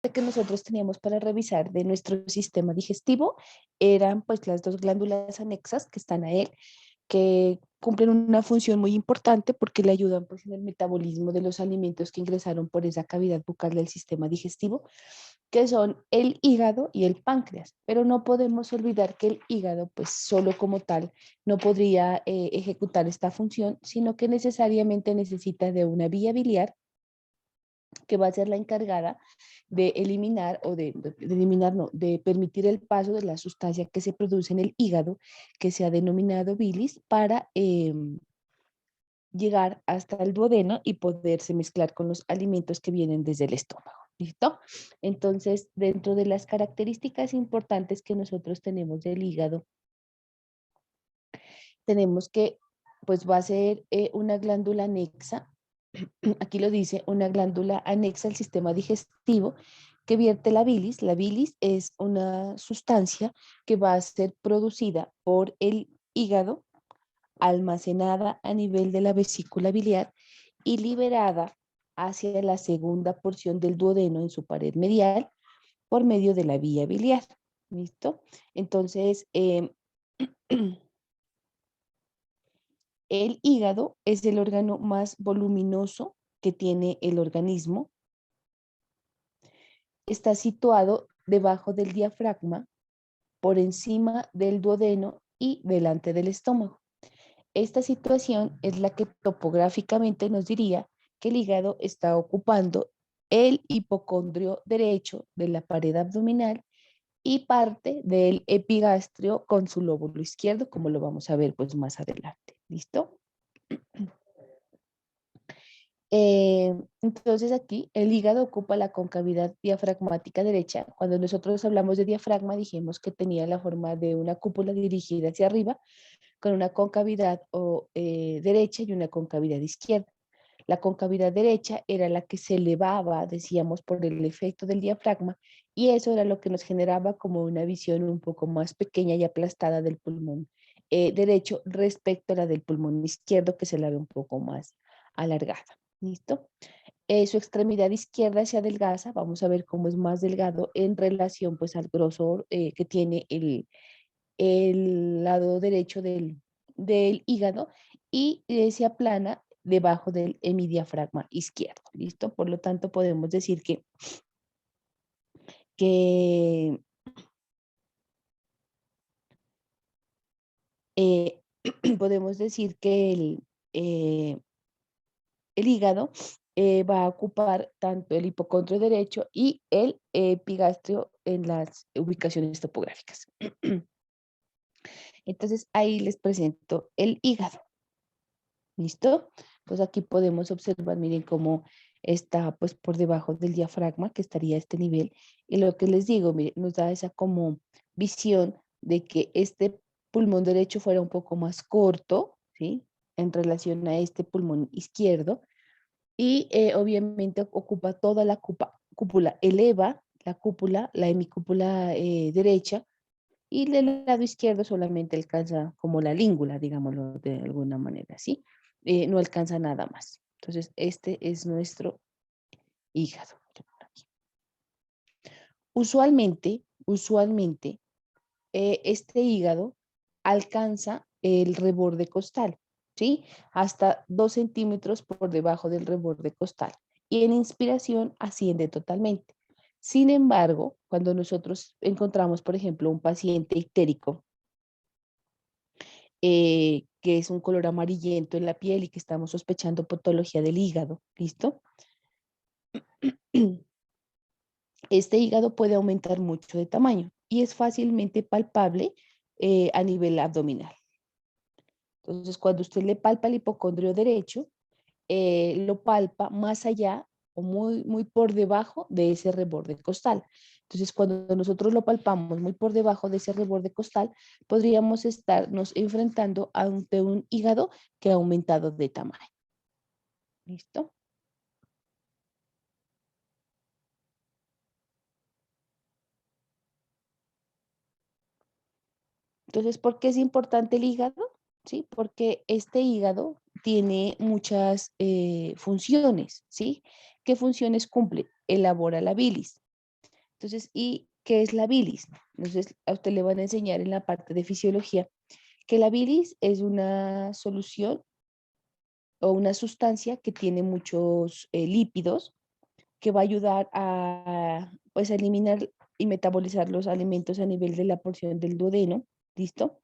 que nosotros teníamos para revisar de nuestro sistema digestivo eran pues las dos glándulas anexas que están a él, que cumplen una función muy importante porque le ayudan pues en el metabolismo de los alimentos que ingresaron por esa cavidad bucal del sistema digestivo, que son el hígado y el páncreas. Pero no podemos olvidar que el hígado pues solo como tal no podría ejecutar esta función, sino que necesariamente necesita de una vía biliar que va a ser la encargada de eliminar o de eliminar, no, de permitir el paso de la sustancia que se produce en el hígado, que se ha denominado bilis, para llegar hasta el duodeno y poderse mezclar con los alimentos que vienen desde el estómago. ¿Listo? Entonces, dentro de las características importantes que nosotros tenemos del hígado, tenemos que, pues va a ser una glándula anexa, aquí lo dice, una glándula anexa al sistema digestivo que vierte la bilis. La bilis es una sustancia que va a ser producida por el hígado, almacenada a nivel de la vesícula biliar y liberada hacia la segunda porción del duodeno en su pared medial por medio de la vía biliar. ¿Listo? Entonces, el hígado es el órgano más voluminoso que tiene el organismo. Está situado debajo del diafragma, por encima del duodeno y delante del estómago. Esta situación es la que topográficamente nos diría que el hígado está ocupando el hipocondrio derecho de la pared abdominal y parte del epigastrio con su lóbulo izquierdo, como lo vamos a ver pues más adelante. ¿Listo? Entonces aquí el hígado ocupa la concavidad diafragmática derecha. Cuando nosotros hablamos de diafragma dijimos que tenía la forma de una cúpula dirigida hacia arriba con una concavidad derecha y una concavidad izquierda. La concavidad derecha era la que se elevaba, decíamos, por el efecto del diafragma, y eso era lo que nos generaba como una visión un poco más pequeña y aplastada del pulmón derecho respecto a la del pulmón izquierdo, que se la ve un poco más alargada. ¿Listo? Su extremidad izquierda se adelgaza, vamos a ver cómo es más delgado en relación pues al grosor que tiene el lado derecho del hígado y se aplana debajo del hemidiafragma izquierdo. ¿Listo? Por lo tanto, podemos decir que eh, podemos decir que el hígado va a ocupar tanto el hipocondrio derecho y el epigastrio en las ubicaciones topográficas. Entonces, ahí les presento el hígado. ¿Listo? Pues aquí podemos observar, miren cómo está pues por debajo del diafragma, que estaría a este nivel. Y lo que les digo, miren, nos da esa como visión de que este pulmón derecho fuera un poco más corto, ¿sí? En relación a este pulmón izquierdo. Y obviamente ocupa toda la cúpula, eleva la cúpula, la hemicúpula derecha, y del lado izquierdo solamente alcanza como la língula, digámoslo de alguna manera, ¿sí? No alcanza nada más. Entonces, este es nuestro hígado. Usualmente, este hígado alcanza el reborde costal, ¿sí? Hasta 2 centímetros por debajo del reborde costal. Y en inspiración asciende totalmente. Sin embargo, cuando nosotros encontramos, por ejemplo, un paciente ictérico, que es un color amarillento en la piel y que estamos sospechando patología del hígado, ¿listo? Este hígado puede aumentar mucho de tamaño y es fácilmente palpable a nivel abdominal. Entonces, cuando usted le palpa el hipocondrio derecho, lo palpa más allá o muy por debajo de ese reborde costal. Entonces, cuando nosotros lo palpamos muy por debajo de ese reborde costal, podríamos estarnos enfrentando ante un hígado que ha aumentado de tamaño. ¿Listo? Entonces, ¿por qué es importante el hígado? ¿Sí? Porque este hígado tiene muchas funciones, ¿sí? ¿Qué funciones cumple? Elabora la bilis. Entonces, ¿y qué es la bilis? Entonces, a usted le van a enseñar en la parte de fisiología que la bilis es una solución o una sustancia que tiene muchos lípidos que va a ayudar a, pues, a eliminar y metabolizar los alimentos a nivel de la porción del duodeno, ¿listo?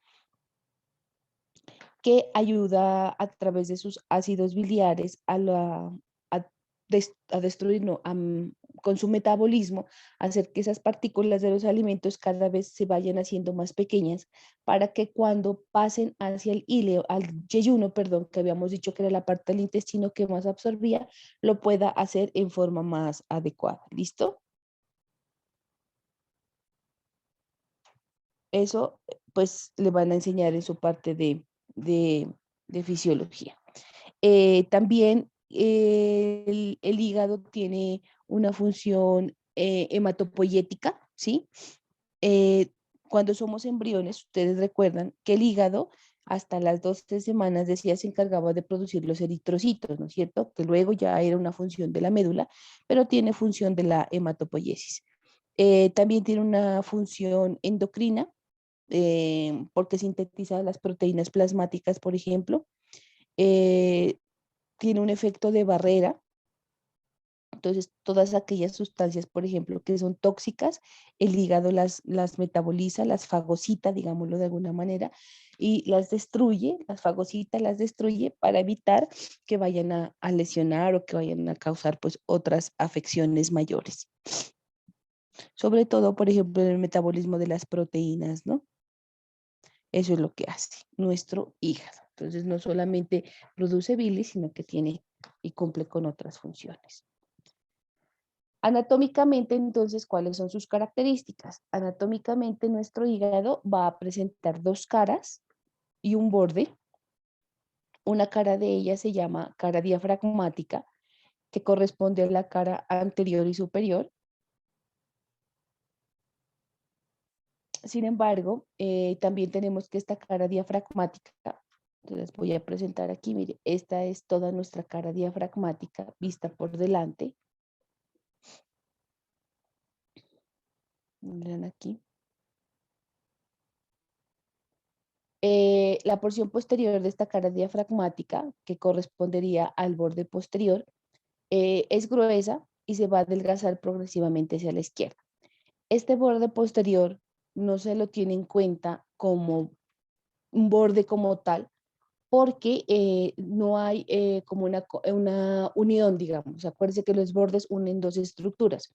Que ayuda a través de sus ácidos biliares a, a destruir, no, con su metabolismo, hacer que esas partículas de los alimentos cada vez se vayan haciendo más pequeñas para que cuando pasen hacia el íleo, al yeyuno, perdón, que habíamos dicho que era la parte del intestino que más absorbía, lo pueda hacer en forma más adecuada. ¿Listo? Eso, pues, le van a enseñar en su parte de, de fisiología. También el hígado tiene una función hematopoyética, ¿sí? Eh, Cuando somos embriones, ustedes recuerdan que el hígado hasta las 12 semanas decía se encargaba de producir los eritrocitos, ¿no es cierto? Que luego ya era una función de la médula, pero tiene función de la hematopoiesis. También tiene una función endocrina, porque sintetiza las proteínas plasmáticas, por ejemplo. Eh, Tiene un efecto de barrera. Entonces, todas aquellas sustancias, por ejemplo, que son tóxicas, el hígado las metaboliza, las fagocita, digámoslo de alguna manera, y las destruye, las fagocita, las destruye para evitar que vayan a lesionar o que vayan a causar pues otras afecciones mayores. Sobre todo, por ejemplo, en el metabolismo de las proteínas, ¿no? Eso es lo que hace nuestro hígado. Entonces, no solamente produce bilis, sino que tiene y cumple con otras funciones. Anatómicamente, entonces, ¿cuáles son sus características? Anatómicamente, nuestro hígado va a presentar dos caras y un borde. Una cara de ella se llama cara diafragmática, que corresponde a la cara anterior y superior. Sin embargo, también tenemos que esta cara diafragmática, les voy a presentar aquí, mire, esta es toda nuestra cara diafragmática vista por delante. Miren aquí. La porción posterior de esta cara diafragmática, que correspondería al borde posterior, es gruesa y se va a adelgazar progresivamente hacia la izquierda. Este borde posterior no se lo tiene en cuenta como un borde como tal, porque no hay como una unión, digamos. Acuérdense que los bordes unen dos estructuras.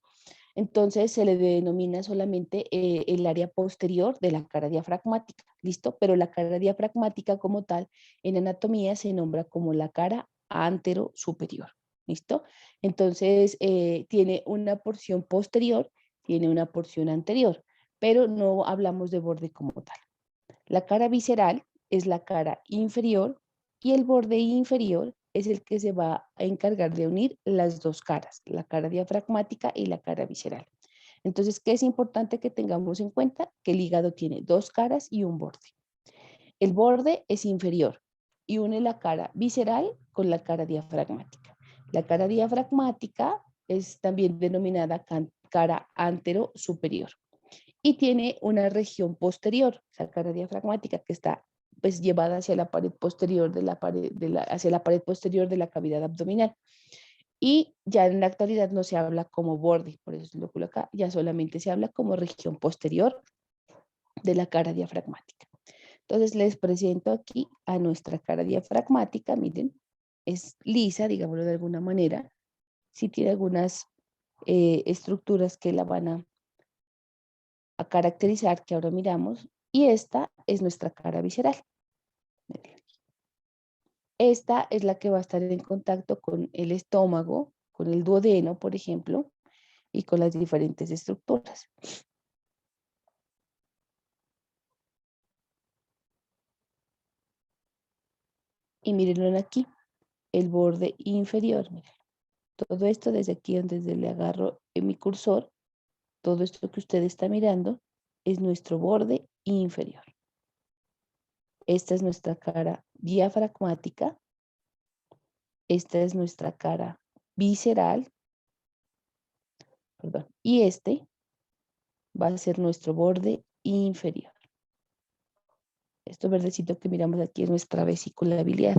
Entonces se le denomina solamente el área posterior de la cara diafragmática, ¿listo? Pero la cara diafragmática como tal en anatomía se nombra como la cara antero superior, ¿listo? Entonces tiene una porción posterior, tiene una porción anterior, pero no hablamos de borde como tal. La cara visceral es la cara inferior y el borde inferior es el que se va a encargar de unir las dos caras, la cara diafragmática y la cara visceral. Entonces, ¿qué es importante que tengamos en cuenta? Que el hígado tiene dos caras y un borde. El borde es inferior y une la cara visceral con la cara diafragmática. La cara diafragmática es también denominada cara antero superior y tiene una región posterior, la cara diafragmática, que está pues llevada hacia la pared posterior de la pared, hacia la pared posterior de la cavidad abdominal. Y ya en la actualidad no se habla como borde, por eso lo coloco acá, ya solamente se habla como región posterior de la cara diafragmática. Entonces les presento aquí a nuestra cara diafragmática, miren, es lisa, digámoslo de alguna manera, sí tiene algunas estructuras que la van a caracterizar, que ahora miramos, y esta es nuestra cara visceral. Esta es la que va a estar en contacto con el estómago, con el duodeno, por ejemplo, y con las diferentes estructuras. Y mírenlo aquí, el borde inferior. Miren. Todo esto desde aquí, donde le agarro en mi cursor, todo esto que usted está mirando es nuestro borde inferior. Esta es nuestra cara diafragmática. Esta es nuestra cara visceral. Perdón. Y este va a ser nuestro borde inferior. Esto verdecito que miramos aquí es nuestra vesícula biliar.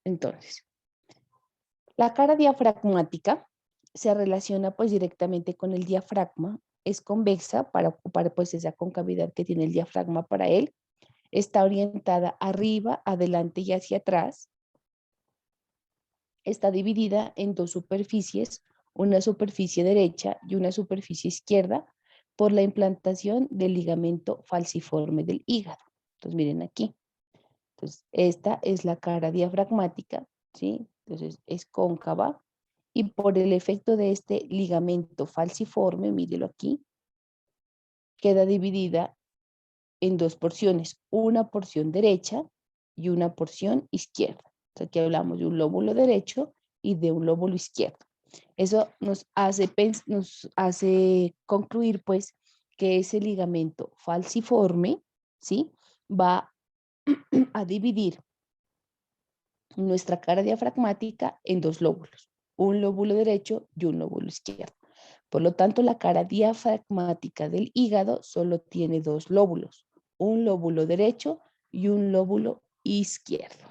Entonces, la cara diafragmática se relaciona pues directamente con el diafragma, es convexa para ocupar pues esa concavidad que tiene el diafragma para él, está orientada arriba, adelante y hacia atrás, está dividida en dos superficies, una superficie derecha y una superficie izquierda, por la implantación del ligamento falciforme del hígado. Entonces miren aquí, entonces esta es la cara diafragmática, ¿sí? Entonces es cóncava y por el efecto de este ligamento falciforme, mírelo aquí, queda dividida en dos porciones, una porción derecha y una porción izquierda. Entonces aquí hablamos de un lóbulo derecho y de un lóbulo izquierdo. Eso nos hace concluir pues que ese ligamento falciforme, ¿sí? Va a dividir nuestra cara diafragmática en dos lóbulos, un lóbulo derecho y un lóbulo izquierdo. Por lo tanto, la cara diafragmática del hígado solo tiene dos lóbulos, un lóbulo derecho y un lóbulo izquierdo.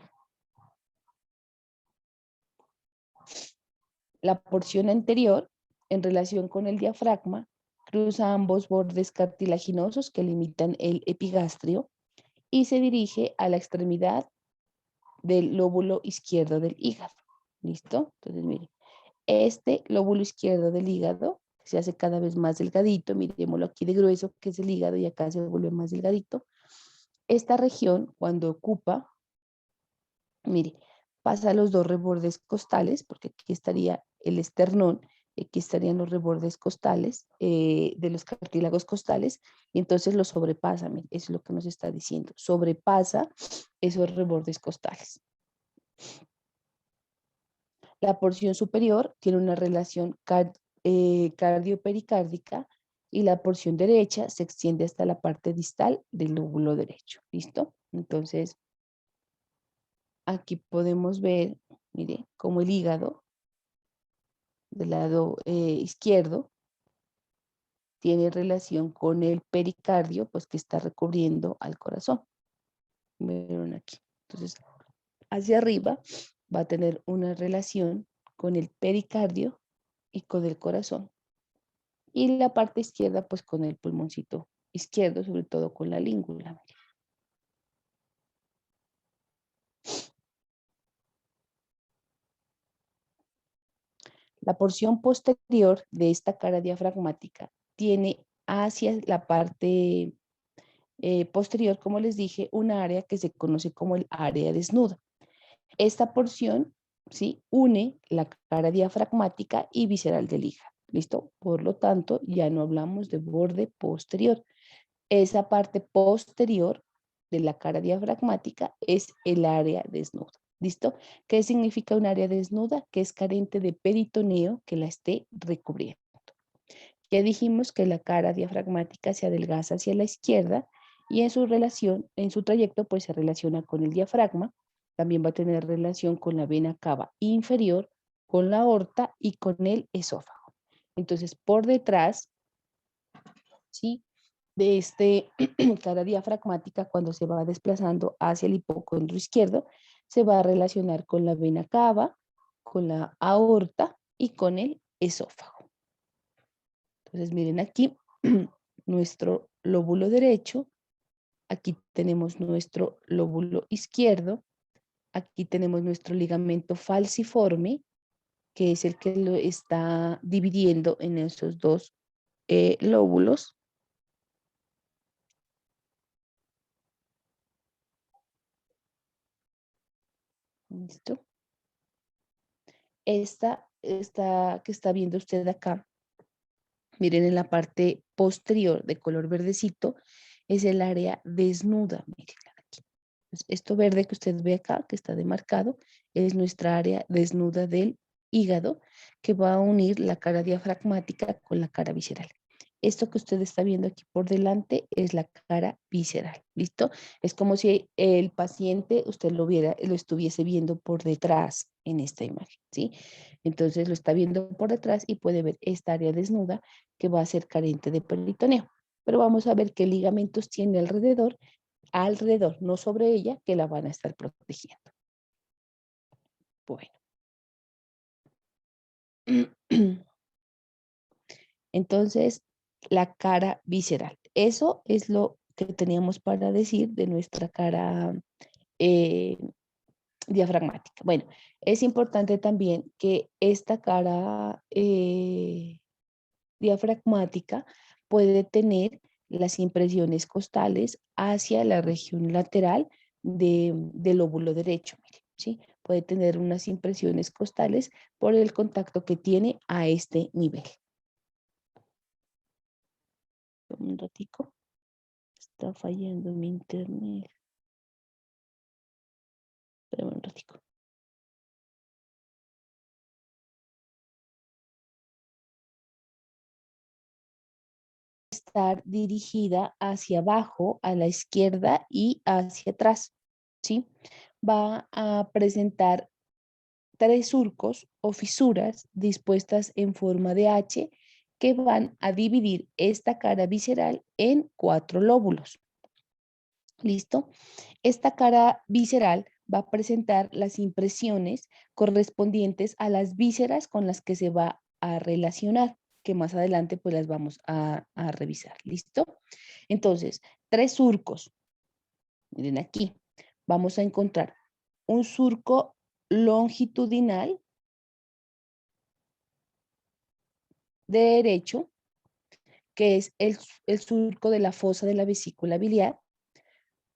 La porción anterior, en relación con el diafragma, cruza ambos bordes cartilaginosos que limitan el epigastrio y se dirige a la extremidad del lóbulo izquierdo del hígado. ¿Listo? Entonces, miren, este lóbulo izquierdo del hígado se hace cada vez más delgadito, miremoslo aquí de grueso, que es el hígado, y acá se vuelve más delgadito. Esta región, cuando ocupa, mire, pasa a los dos rebordes costales, porque aquí estaría el esternón, y aquí estarían los rebordes costales, de los cartílagos costales, y entonces lo sobrepasa, mire, eso es lo que nos está diciendo, sobrepasa esos rebordes costales. La porción superior tiene una relación cardiopericárdica y la porción derecha se extiende hasta la parte distal del lóbulo derecho. ¿Listo? Entonces, aquí podemos ver, mire, cómo el hígado del lado izquierdo tiene relación con el pericardio, pues que está recubriendo al corazón. Vieron aquí. Entonces, hacia arriba va a tener una relación con el pericardio y con el corazón. Y la parte izquierda, pues con el pulmoncito izquierdo, sobre todo con la língula. La porción posterior de esta cara diafragmática tiene hacia la parte posterior, como les dije, un área que se conoce como el área desnuda. Esta porción, ¿sí?, une la cara diafragmática y visceral del hígado. ¿Listo? Por lo tanto, ya no hablamos de borde posterior. Esa parte posterior de la cara diafragmática es el área desnuda. ¿Listo? ¿Qué significa un área desnuda? Que es carente de peritoneo que la esté recubriendo. Ya dijimos que la cara diafragmática se adelgaza hacia la izquierda y en su relación, en su trayecto, pues se relaciona con el diafragma. También va a tener relación con la vena cava inferior, con la aorta y con el esófago. Entonces, por detrás, ¿sí?, de este cara diafragmática, cuando se va desplazando hacia el hipocondrio izquierdo, se va a relacionar con la vena cava, con la aorta y con el esófago. Entonces, miren aquí nuestro lóbulo derecho, aquí tenemos nuestro lóbulo izquierdo, aquí tenemos nuestro ligamento falciforme, que es el que lo está dividiendo en esos dos lóbulos. ¿Listo? Esta que está viendo usted acá, miren en la parte posterior de color verdecito, es el área desnuda. Miren aquí. Esto verde que usted ve acá, que está demarcado, es nuestra área desnuda del hígado, que va a unir la cara diafragmática con la cara visceral. Esto que usted está viendo aquí por delante es la cara visceral, ¿listo? Es como si el paciente usted lo estuviese viendo por detrás en esta imagen, ¿sí? Entonces lo está viendo por detrás y puede ver esta área desnuda que va a ser carente de peritoneo. Pero vamos a ver qué ligamentos tiene alrededor, no sobre ella, que la van a estar protegiendo. Bueno. Entonces, la cara visceral. Eso es lo que teníamos para decir de nuestra cara eh, diafragmática. Bueno, es importante también que esta cara diafragmática puede tener las impresiones costales hacia la región lateral del lóbulo derecho. Mire, ¿sí? Puede tener unas impresiones costales por el contacto que tiene a este nivel. Un ratico. Está fallando mi internet. Espérame un ratico. Estar dirigida hacia abajo, a la izquierda y hacia atrás, ¿sí? Va a presentar 3 surcos o fisuras dispuestas en forma de H que van a dividir esta cara visceral en 4 lóbulos. ¿Listo? Esta cara visceral va a presentar las impresiones correspondientes a las vísceras con las que se va a relacionar, que más adelante pues las vamos a revisar. ¿Listo? Entonces, 3 surcos. Miren aquí, vamos a encontrar un surco longitudinal derecho, que es el surco de la fosa de la vesícula biliar.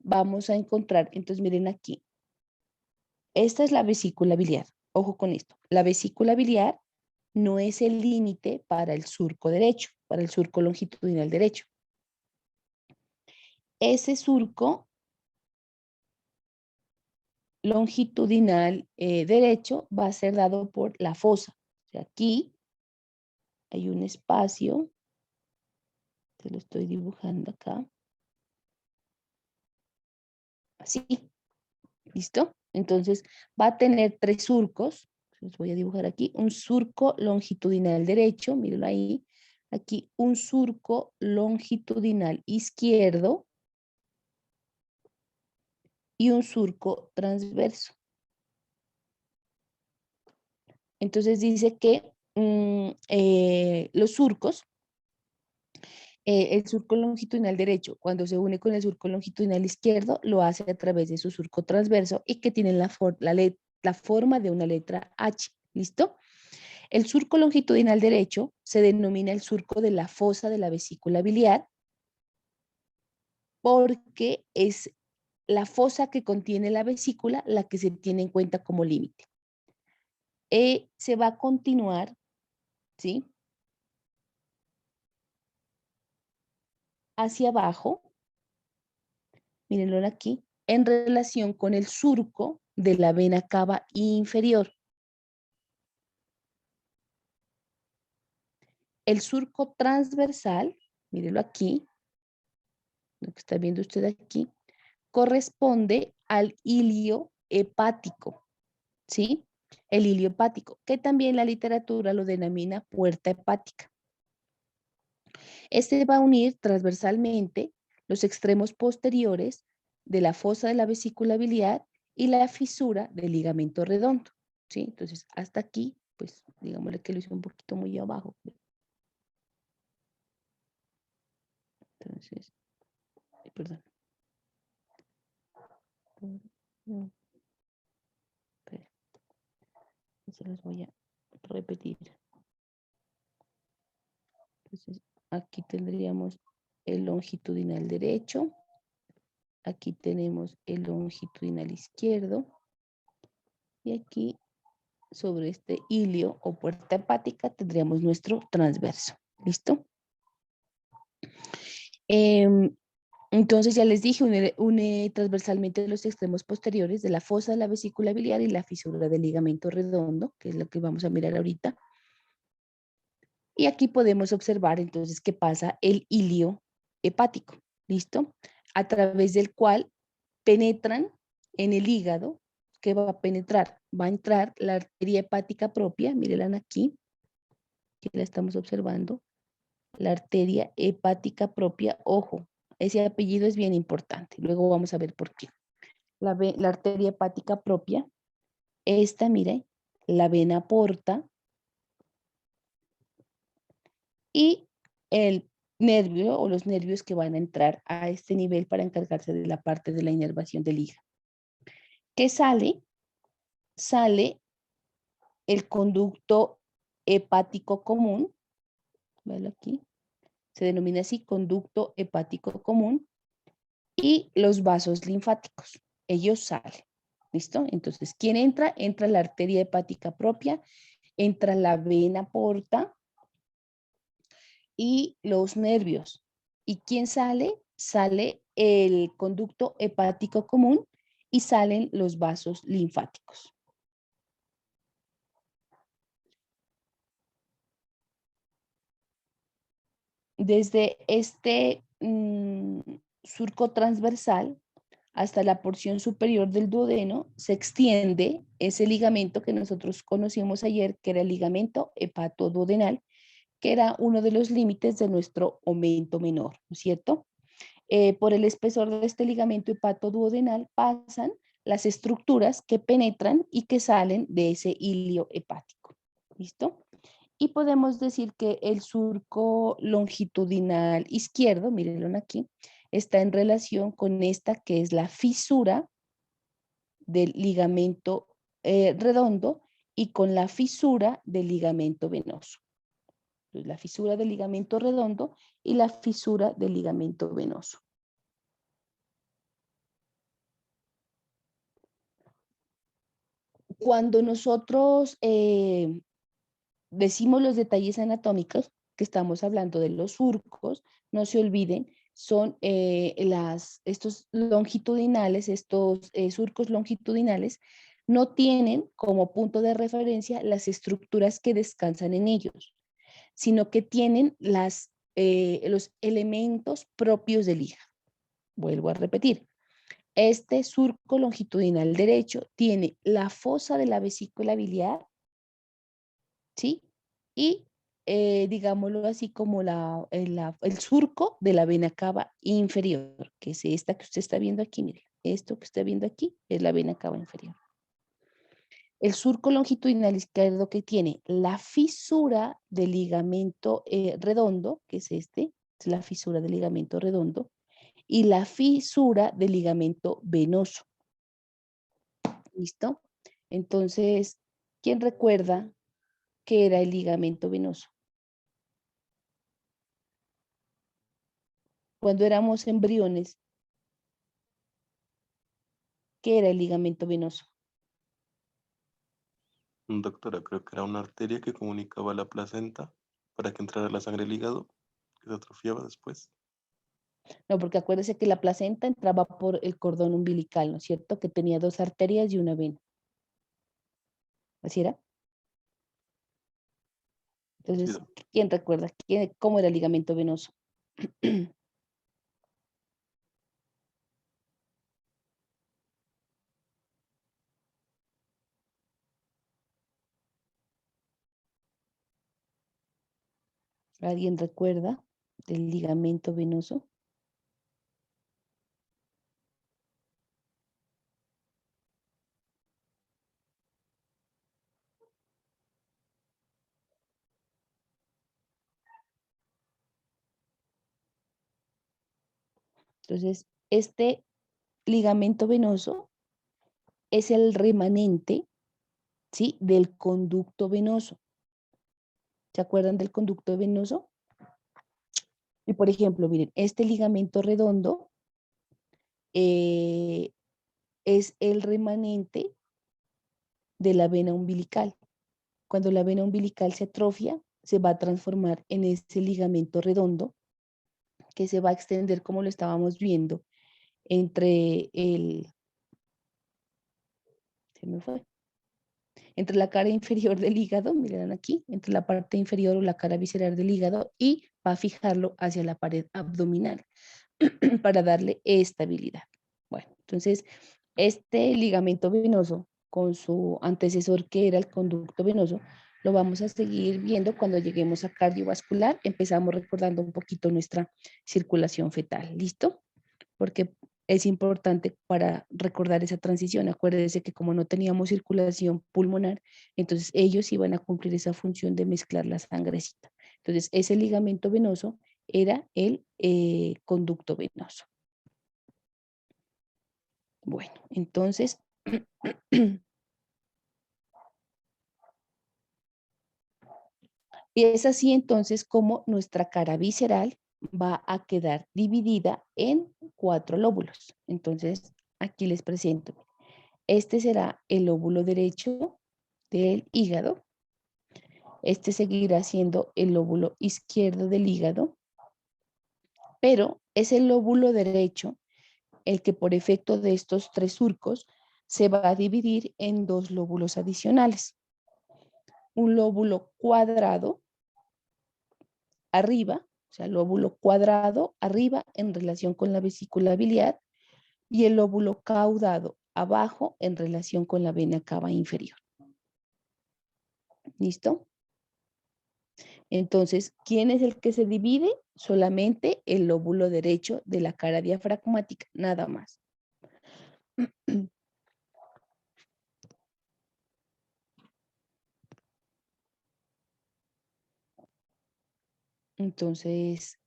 Vamos a encontrar, entonces miren aquí, esta es la vesícula biliar. Ojo con esto. La vesícula biliar no es el límite para el surco derecho, para el surco longitudinal derecho. Ese surco longitudinal derecho va a ser dado por la fosa. O sea, aquí hay un espacio, te lo estoy dibujando acá, así, ¿listo? Entonces va a tener 3 surcos, los voy a dibujar aquí, un surco longitudinal derecho, mírenlo ahí, aquí un surco longitudinal izquierdo y un surco transverso. Entonces dice que los surcos, el surco longitudinal derecho, cuando se une con el surco longitudinal izquierdo, lo hace a través de su surco transverso y que tienen la forma de una letra H. ¿Listo? El surco longitudinal derecho se denomina el surco de la fosa de la vesícula biliar porque es la fosa que contiene la vesícula la que se tiene en cuenta como límite. Se va a continuar, ¿sí? Hacia abajo, mírenlo aquí, en relación con el surco de la vena cava inferior. El surco transversal, mírenlo aquí, lo que está viendo usted aquí, corresponde al hilio hepático, ¿sí? El hilio hepático, que también la literatura lo denomina puerta hepática. Este va a unir transversalmente los extremos posteriores de la fosa de la vesícula biliar y la fisura del ligamento redondo, ¿sí? Entonces, hasta aquí, pues, digámosle que lo hice un poquito muy abajo. Entonces, perdón. Se los voy a repetir. Entonces, aquí tendríamos el longitudinal derecho, aquí tenemos el longitudinal izquierdo y aquí sobre este hilio o puerta hepática tendríamos nuestro transverso. ¿Listo? Entonces ya les dije, une transversalmente los extremos posteriores de la fosa de la vesícula biliar y la fisura del ligamento redondo, que es lo que vamos a mirar ahorita. Y aquí podemos observar entonces qué pasa el hilio hepático, ¿listo? A través del cual penetran en el hígado. ¿Qué va a penetrar? Va a entrar la arteria hepática propia, mírenla aquí, que la estamos observando, la arteria hepática propia, ojo, ese apellido es bien importante, luego vamos a ver por qué. La arteria hepática propia, esta, mire, la vena porta y el nervio o los nervios que van a entrar a este nivel para encargarse de la parte de la inervación del hígado. ¿Qué sale? Sale el conducto hepático común, véalo aquí, se denomina así conducto hepático común, y los vasos linfáticos, ellos salen, ¿listo? Entonces, ¿quién entra? Entra la arteria hepática propia, entra la vena porta y los nervios. ¿Y quién sale? Sale el conducto hepático común y salen los vasos linfáticos. Desde este surco transversal hasta la porción superior del duodeno se extiende ese ligamento que nosotros conocimos ayer, que era el ligamento hepatoduodenal, que era uno de los límites de nuestro aumento menor, ¿no es cierto? Por el espesor de este ligamento hepatoduodenal pasan las estructuras que penetran y que salen de ese hilio hepático. ¿Listo? Y podemos decir que el surco longitudinal izquierdo, mírenlo aquí, está en relación con esta que es la fisura del ligamento redondo y con la fisura del ligamento venoso. Entonces, la fisura del ligamento redondo y la fisura del ligamento venoso. Cuando nosotros decimos los detalles anatómicos, que estamos hablando de los surcos, no se olviden, son estos longitudinales, estos surcos longitudinales, no tienen como punto de referencia las estructuras que descansan en ellos, sino que tienen los elementos propios del hígado. Vuelvo a repetir. Este surco longitudinal derecho tiene la fosa de la vesícula biliar, ¿sí? Y digámoslo así como el surco de la vena cava inferior, que es esta que usted está viendo aquí, mire, esto que está viendo aquí es la vena cava inferior. El surco longitudinal izquierdo que tiene la fisura del ligamento redondo, que es es la fisura del ligamento redondo, y la fisura del ligamento venoso. ¿Listo? Entonces, ¿quién recuerda qué era el ligamento venoso? Cuando éramos embriones, ¿qué era el ligamento venoso? Doctora, creo que era una arteria que comunicaba la placenta para que entrara la sangre al hígado, que se atrofiaba después. No, porque acuérdese que la placenta entraba por el cordón umbilical, ¿no es cierto? Que tenía dos arterias y una vena. ¿Así era? Sí, Entonces, ¿quién recuerda cómo era el ligamento venoso? ¿Alguien recuerda del ligamento venoso? Entonces, este ligamento venoso es el remanente, ¿sí? Del conducto venoso. ¿Se acuerdan del conducto venoso? Y por ejemplo, miren, este ligamento redondo eh, es el remanente de la vena umbilical. Cuando la vena umbilical se atrofia, se va a transformar en ese ligamento redondo que se va a extender como lo estábamos viendo entre se me fue, entre la cara inferior del hígado, miren aquí, entre la parte inferior o la cara visceral del hígado y va a fijarlo hacia la pared abdominal para darle estabilidad. Bueno, entonces este ligamento venoso con su antecesor que era el conducto venoso, lo vamos a seguir viendo cuando lleguemos a cardiovascular. Empezamos recordando un poquito nuestra circulación fetal. ¿Listo? Porque es importante para recordar esa transición. Acuérdense que como no teníamos circulación pulmonar, entonces ellos iban a cumplir esa función de mezclar la sangrecita. Entonces ese ligamento venoso era el conducto venoso. Bueno, entonces y es así entonces como nuestra cara visceral va a quedar dividida en 4 lóbulos. Entonces, aquí les presento. Este será el lóbulo derecho del hígado. Este seguirá siendo el lóbulo izquierdo del hígado, pero es el lóbulo derecho el que por efecto de estos 3 surcos se va a dividir en 2 lóbulos adicionales. Un lóbulo cuadrado arriba, o sea, lóbulo cuadrado arriba en relación con la vesícula biliar y el lóbulo caudado abajo en relación con la vena cava inferior. ¿Listo? Entonces, ¿quién es el que se divide? Solamente el lóbulo derecho de la cara diafragmática, nada más. Entonces,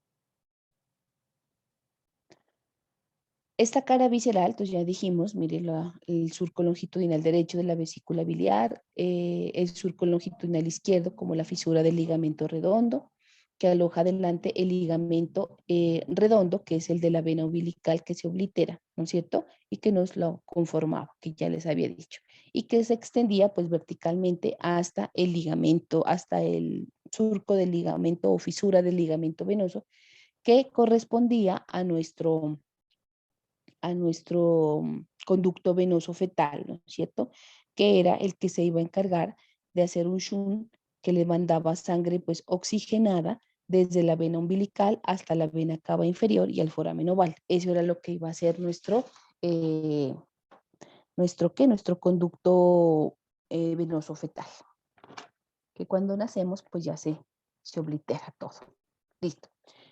esta cara visceral, pues ya dijimos, mire el surco longitudinal derecho de la vesícula biliar, el surco longitudinal izquierdo como la fisura del ligamento redondo, que aloja adelante el ligamento redondo, que es el de la vena umbilical que se oblitera, ¿no es cierto? Y que nos lo conformaba, que ya les había dicho, y que se extendía pues verticalmente hasta el ligamento, hasta el surco del ligamento o fisura del ligamento venoso, que correspondía a nuestro conducto venoso fetal, ¿no es cierto? Que era el que se iba a encargar de hacer un shunt que le mandaba sangre pues oxigenada desde la vena umbilical hasta la vena cava inferior y al foramen oval. Eso era lo que iba a ser nuestro conducto venoso fetal, que cuando nacemos pues ya se oblitera todo. Listo.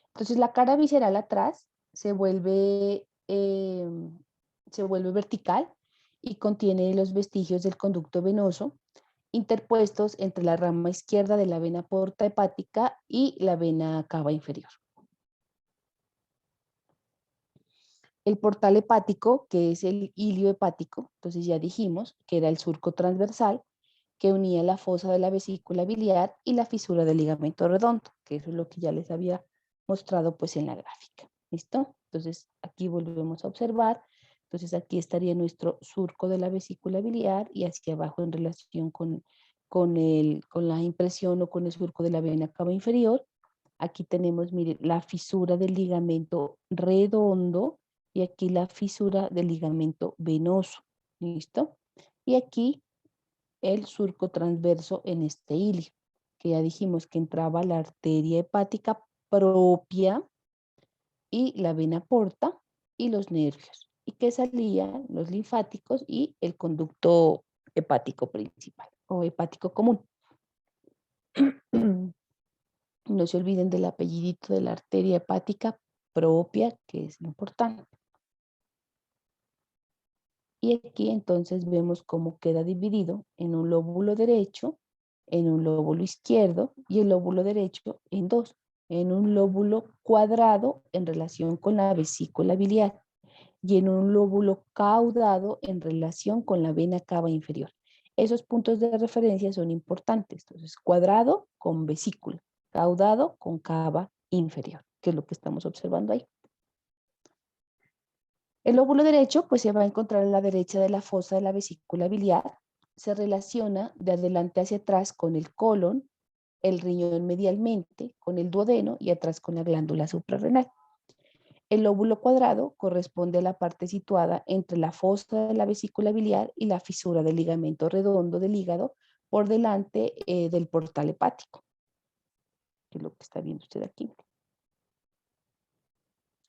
Entonces la cara visceral atrás se vuelve vertical y contiene los vestigios del conducto venoso interpuestos entre la rama izquierda de la vena porta hepática y la vena cava inferior. El portal hepático, que es el hilio hepático, entonces ya dijimos que era el surco transversal que unía la fosa de la vesícula biliar y la fisura del ligamento redondo, que eso es lo que ya les había mostrado pues en la gráfica. ¿Listo? Entonces aquí volvemos a observar. Entonces aquí estaría nuestro surco de la vesícula biliar y hacia abajo en relación con la impresión o con el surco de la vena cava inferior. Aquí tenemos, mire, la fisura del ligamento redondo y aquí la fisura del ligamento venoso. ¿Listo? Y aquí el surco transverso en este hilio, que ya dijimos que entraba la arteria hepática propia y la vena porta y los nervios, y que salían los linfáticos y el conducto hepático principal o hepático común. No se olviden del apellidito de la arteria hepática propia, que es importante. Y aquí entonces vemos cómo queda dividido en un lóbulo derecho, en un lóbulo izquierdo y el lóbulo derecho en dos, en un lóbulo cuadrado en relación con la vesícula biliar y en un lóbulo caudado en relación con la vena cava inferior. Esos puntos de referencia son importantes. Entonces, cuadrado con vesícula, caudado con cava inferior, que es lo que estamos observando ahí. El lóbulo derecho, pues se va a encontrar a la derecha de la fosa de la vesícula biliar. Se relaciona de adelante hacia atrás con el colon, el riñón medialmente, con el duodeno y atrás con la glándula suprarrenal. El lóbulo cuadrado corresponde a la parte situada entre la fosa de la vesícula biliar y la fisura del ligamento redondo del hígado por delante del portal hepático, que es lo que está viendo usted aquí.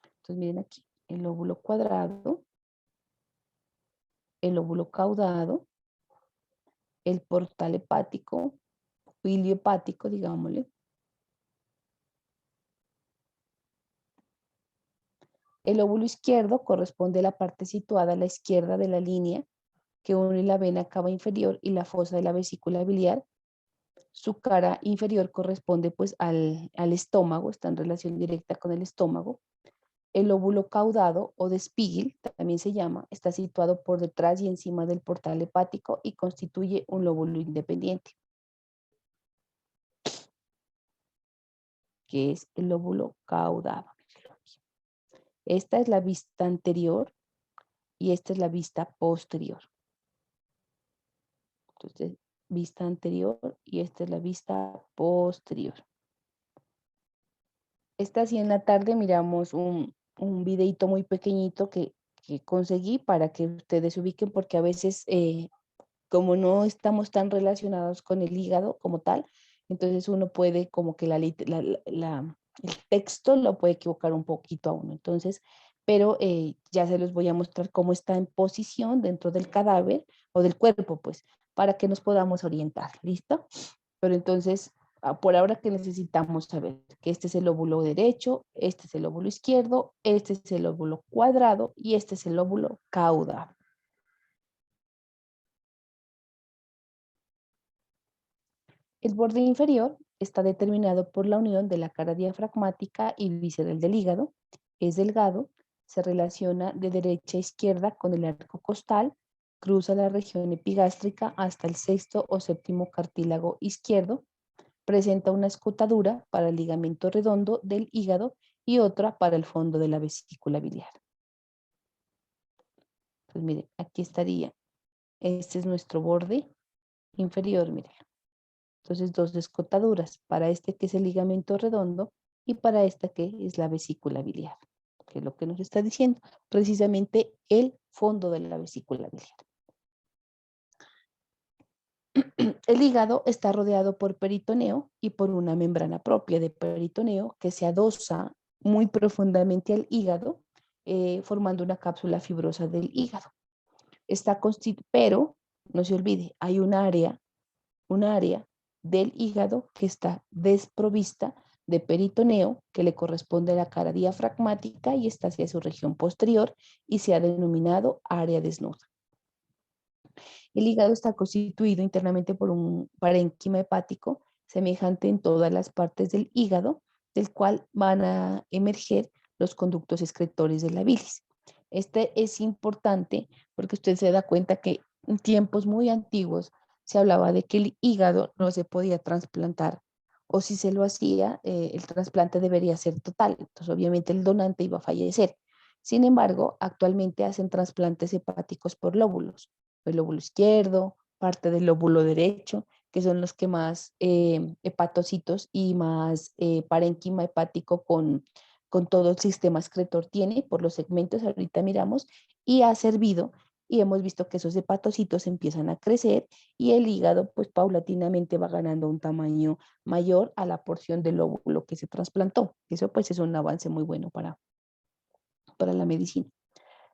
Entonces miren aquí, el lóbulo cuadrado, el lóbulo caudado, el portal hepático, bilio hepático, digámosle. El lóbulo izquierdo corresponde a la parte situada a la izquierda de la línea que une la vena cava inferior y la fosa de la vesícula biliar. Su cara inferior corresponde pues al estómago, está en relación directa con el estómago. El lóbulo caudado o de Spiegel, también se llama, está situado por detrás y encima del portal hepático y constituye un lóbulo independiente, que es el lóbulo caudado. Esta es la vista anterior y esta es la vista posterior. Entonces, vista anterior y esta es la vista posterior. Esta así en la tarde miramos un videito muy pequeñito que conseguí para que ustedes se ubiquen, porque a veces como no estamos tan relacionados con el hígado como tal, entonces uno puede como que el texto lo puede equivocar un poquito a uno. Entonces, pero ya se los voy a mostrar cómo está en posición dentro del cadáver o del cuerpo, pues, para que nos podamos orientar. ¿Listo? Pero entonces, por ahora que necesitamos saber que este es el lóbulo derecho, este es el lóbulo izquierdo, este es el lóbulo cuadrado y este es el lóbulo caudado. El borde inferior está determinado por la unión de la cara diafragmática y visceral del hígado. Es delgado, se relaciona de derecha a izquierda con el arco costal, cruza la región epigástrica hasta el sexto o séptimo cartílago izquierdo, presenta una escotadura para el ligamento redondo del hígado y otra para el fondo de la vesícula biliar. Pues miren, aquí estaría. Este es nuestro borde inferior, miren. Entonces, dos escotaduras, para este que es el ligamento redondo y para esta que es la vesícula biliar, que es lo que nos está diciendo, precisamente el fondo de la vesícula biliar. El hígado está rodeado por peritoneo y por una membrana propia de peritoneo que se adosa muy profundamente al hígado, formando una cápsula fibrosa del hígado. Pero, no se olvide, hay un área del hígado que está desprovista de peritoneo, que le corresponde a la cara diafragmática y está hacia su región posterior y se ha denominado área desnuda. El hígado está constituido internamente por un parénquima hepático semejante en todas las partes del hígado, del cual van a emerger los conductos excretores de la bilis. Este es importante porque usted se da cuenta que en tiempos muy antiguos se hablaba de que el hígado no se podía trasplantar o si se lo hacía, el trasplante debería ser total. Entonces, obviamente, el donante iba a fallecer. Sin embargo, actualmente hacen trasplantes hepáticos por lóbulos, el lóbulo izquierdo, parte del lóbulo derecho, que son los que más hepatocitos y más parénquima hepático con todo el sistema excretor tiene por los segmentos, ahorita miramos, y ha servido y hemos visto que esos hepatocitos empiezan a crecer y el hígado pues paulatinamente va ganando un tamaño mayor a la porción del lóbulo que se trasplantó. Eso pues es un avance muy bueno para la medicina.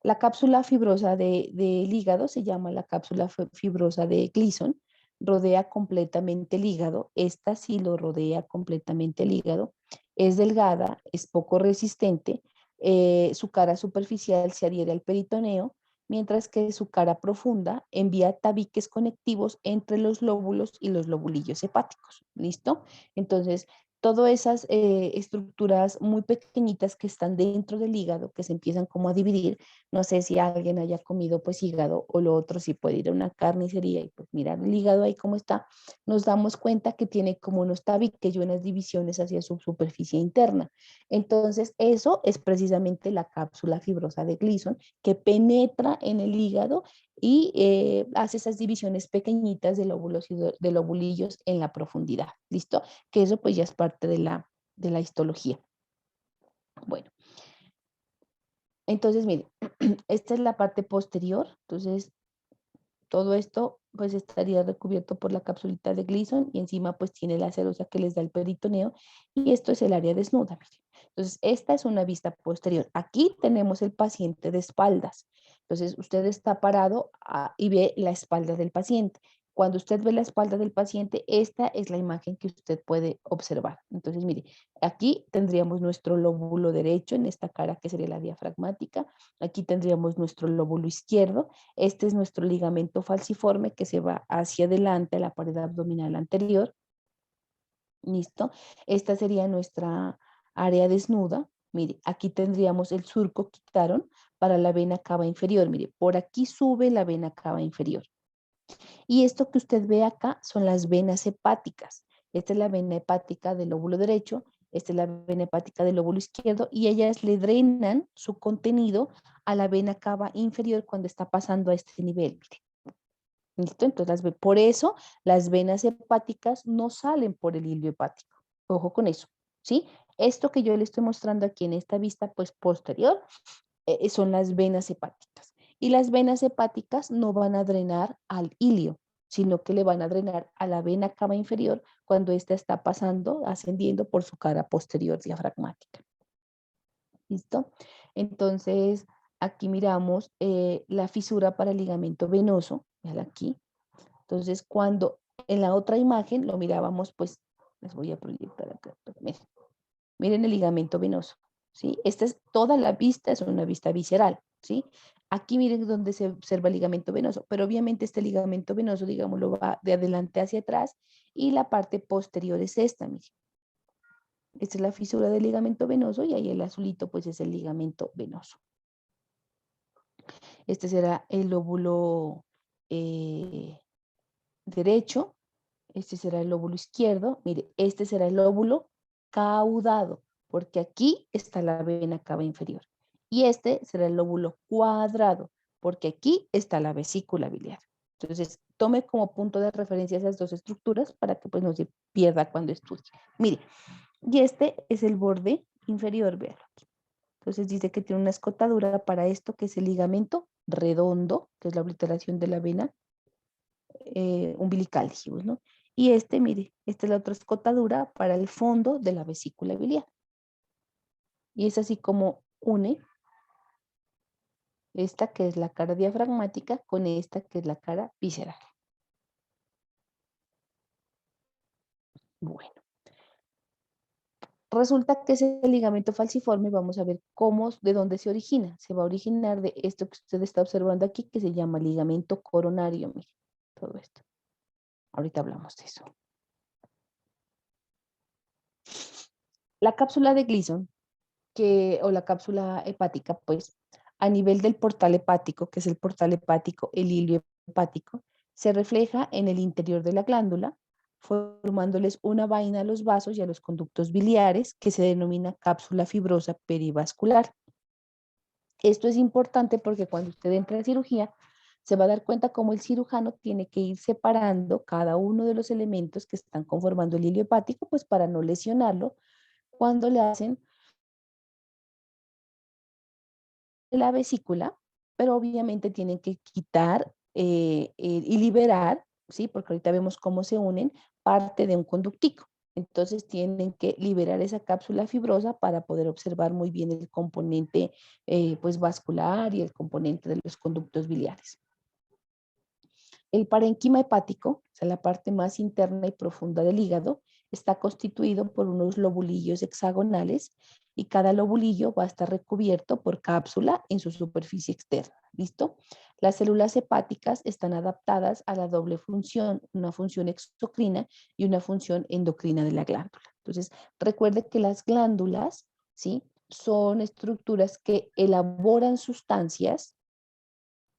La cápsula fibrosa del hígado se llama la cápsula fibrosa de Gleason, rodea completamente el hígado, esta sí lo rodea completamente el hígado, es delgada, es poco resistente, su cara superficial se adhiere al peritoneo, mientras que su cara profunda envía tabiques conectivos entre los lóbulos y los lobulillos hepáticos. ¿Listo? Entonces, todas esas estructuras muy pequeñitas que están dentro del hígado, que se empiezan como a dividir, no sé si alguien haya comido pues hígado o lo otro, si puede ir a una carnicería y pues mirar el hígado ahí cómo está, nos damos cuenta que tiene como unos tabiques y unas divisiones hacia su superficie interna. Entonces, eso es precisamente la cápsula fibrosa de Gleason que penetra en el hígado y hace esas divisiones pequeñitas de lóbulos y de lobulillos en la profundidad. ¿Listo? Que eso pues ya es parte de la histología. Bueno, Entonces, mire, esta es la parte posterior. Entonces, todo esto pues estaría recubierto por la capsulita de Gleason y encima pues tiene la cerosa que les da el peritoneo y esto es el área desnuda. Mire. Entonces, esta es una vista posterior. Aquí tenemos el paciente de espaldas. Entonces, usted está parado y ve la espalda del paciente. Cuando usted ve la espalda del paciente, esta es la imagen que usted puede observar. Entonces, mire, aquí tendríamos nuestro lóbulo derecho en esta cara que sería la diafragmática. Aquí tendríamos nuestro lóbulo izquierdo. Este es nuestro ligamento falciforme que se va hacia adelante a la pared abdominal anterior. ¿Listo? Esta sería nuestra área desnuda. Mire, aquí tendríamos el surco que quitaron para la vena cava inferior. Mire, por aquí sube la vena cava inferior. Y esto que usted ve acá son las venas hepáticas. Esta es la vena hepática del lóbulo derecho, esta es la vena hepática del lóbulo izquierdo y ellas le drenan su contenido a la vena cava inferior cuando está pasando a este nivel. Mire. ¿Listo? Entonces, por eso las venas hepáticas no salen por el hilo hepático. Ojo con eso, ¿sí? Esto que yo le estoy mostrando aquí en esta vista, pues posterior, son las venas hepáticas. Y las venas hepáticas no van a drenar al ilio, sino que le van a drenar a la vena cava inferior cuando ésta está pasando, ascendiendo por su cara posterior diafragmática. ¿Listo? Entonces, aquí miramos la fisura para el ligamento venoso, véala aquí. Entonces, cuando en la otra imagen lo mirábamos, pues, les voy a proyectar acá. Miren, miren el ligamento venoso, ¿sí? Esta es toda la vista, es una vista visceral, ¿sí? Aquí miren donde se observa el ligamento venoso, pero obviamente este ligamento venoso, digamos, lo va de adelante hacia atrás y la parte posterior es esta, miren. Esta es la fisura del ligamento venoso y ahí el azulito, pues, es el ligamento venoso. Este será el lóbulo derecho. Este será el lóbulo izquierdo. Mire, este será el lóbulo caudado, porque aquí está la vena cava inferior. Y este será el lóbulo cuadrado, porque aquí está la vesícula biliar. Entonces, tome como punto de referencia esas dos estructuras para que pues no se pierda cuando estudie. Mire, y este es el borde inferior, véalo aquí. Entonces dice que tiene una escotadura para esto, que es el ligamento redondo, que es la obliteración de la vena umbilical, dijimos, ¿no? Y este, mire, esta es la otra escotadura para el fondo de la vesícula biliar. Y es así como une esta que es la cara diafragmática con esta que es la cara visceral. Bueno, resulta que ese ligamento falciforme, vamos a ver cómo, de dónde se origina. Se va a originar de esto que usted está observando aquí, que se llama ligamento coronario, mire, todo esto. Ahorita hablamos de eso. La cápsula de Gleason, o la cápsula hepática, pues, a nivel del portal hepático, que es el portal hepático, el hilio hepático, se refleja en el interior de la glándula, formándoles una vaina a los vasos y a los conductos biliares, que se denomina cápsula fibrosa perivascular. Esto es importante porque cuando usted entra en cirugía, se va a dar cuenta cómo el cirujano tiene que ir separando cada uno de los elementos que están conformando el hilio hepático, pues para no lesionarlo cuando le hacen la vesícula, pero obviamente tienen que quitar y liberar, ¿sí? Porque ahorita vemos cómo se unen, parte de un conductico. Entonces tienen que liberar esa cápsula fibrosa para poder observar muy bien el componente pues vascular y el componente de los conductos biliares. El parénquima hepático, o sea, la parte más interna y profunda del hígado, está constituido por unos lobulillos hexagonales y cada lobulillo va a estar recubierto por cápsula en su superficie externa. ¿Listo? Las células hepáticas están adaptadas a la doble función, una función exocrina y una función endocrina de la glándula. Entonces, recuerde que las glándulas, ¿sí? Son estructuras que elaboran sustancias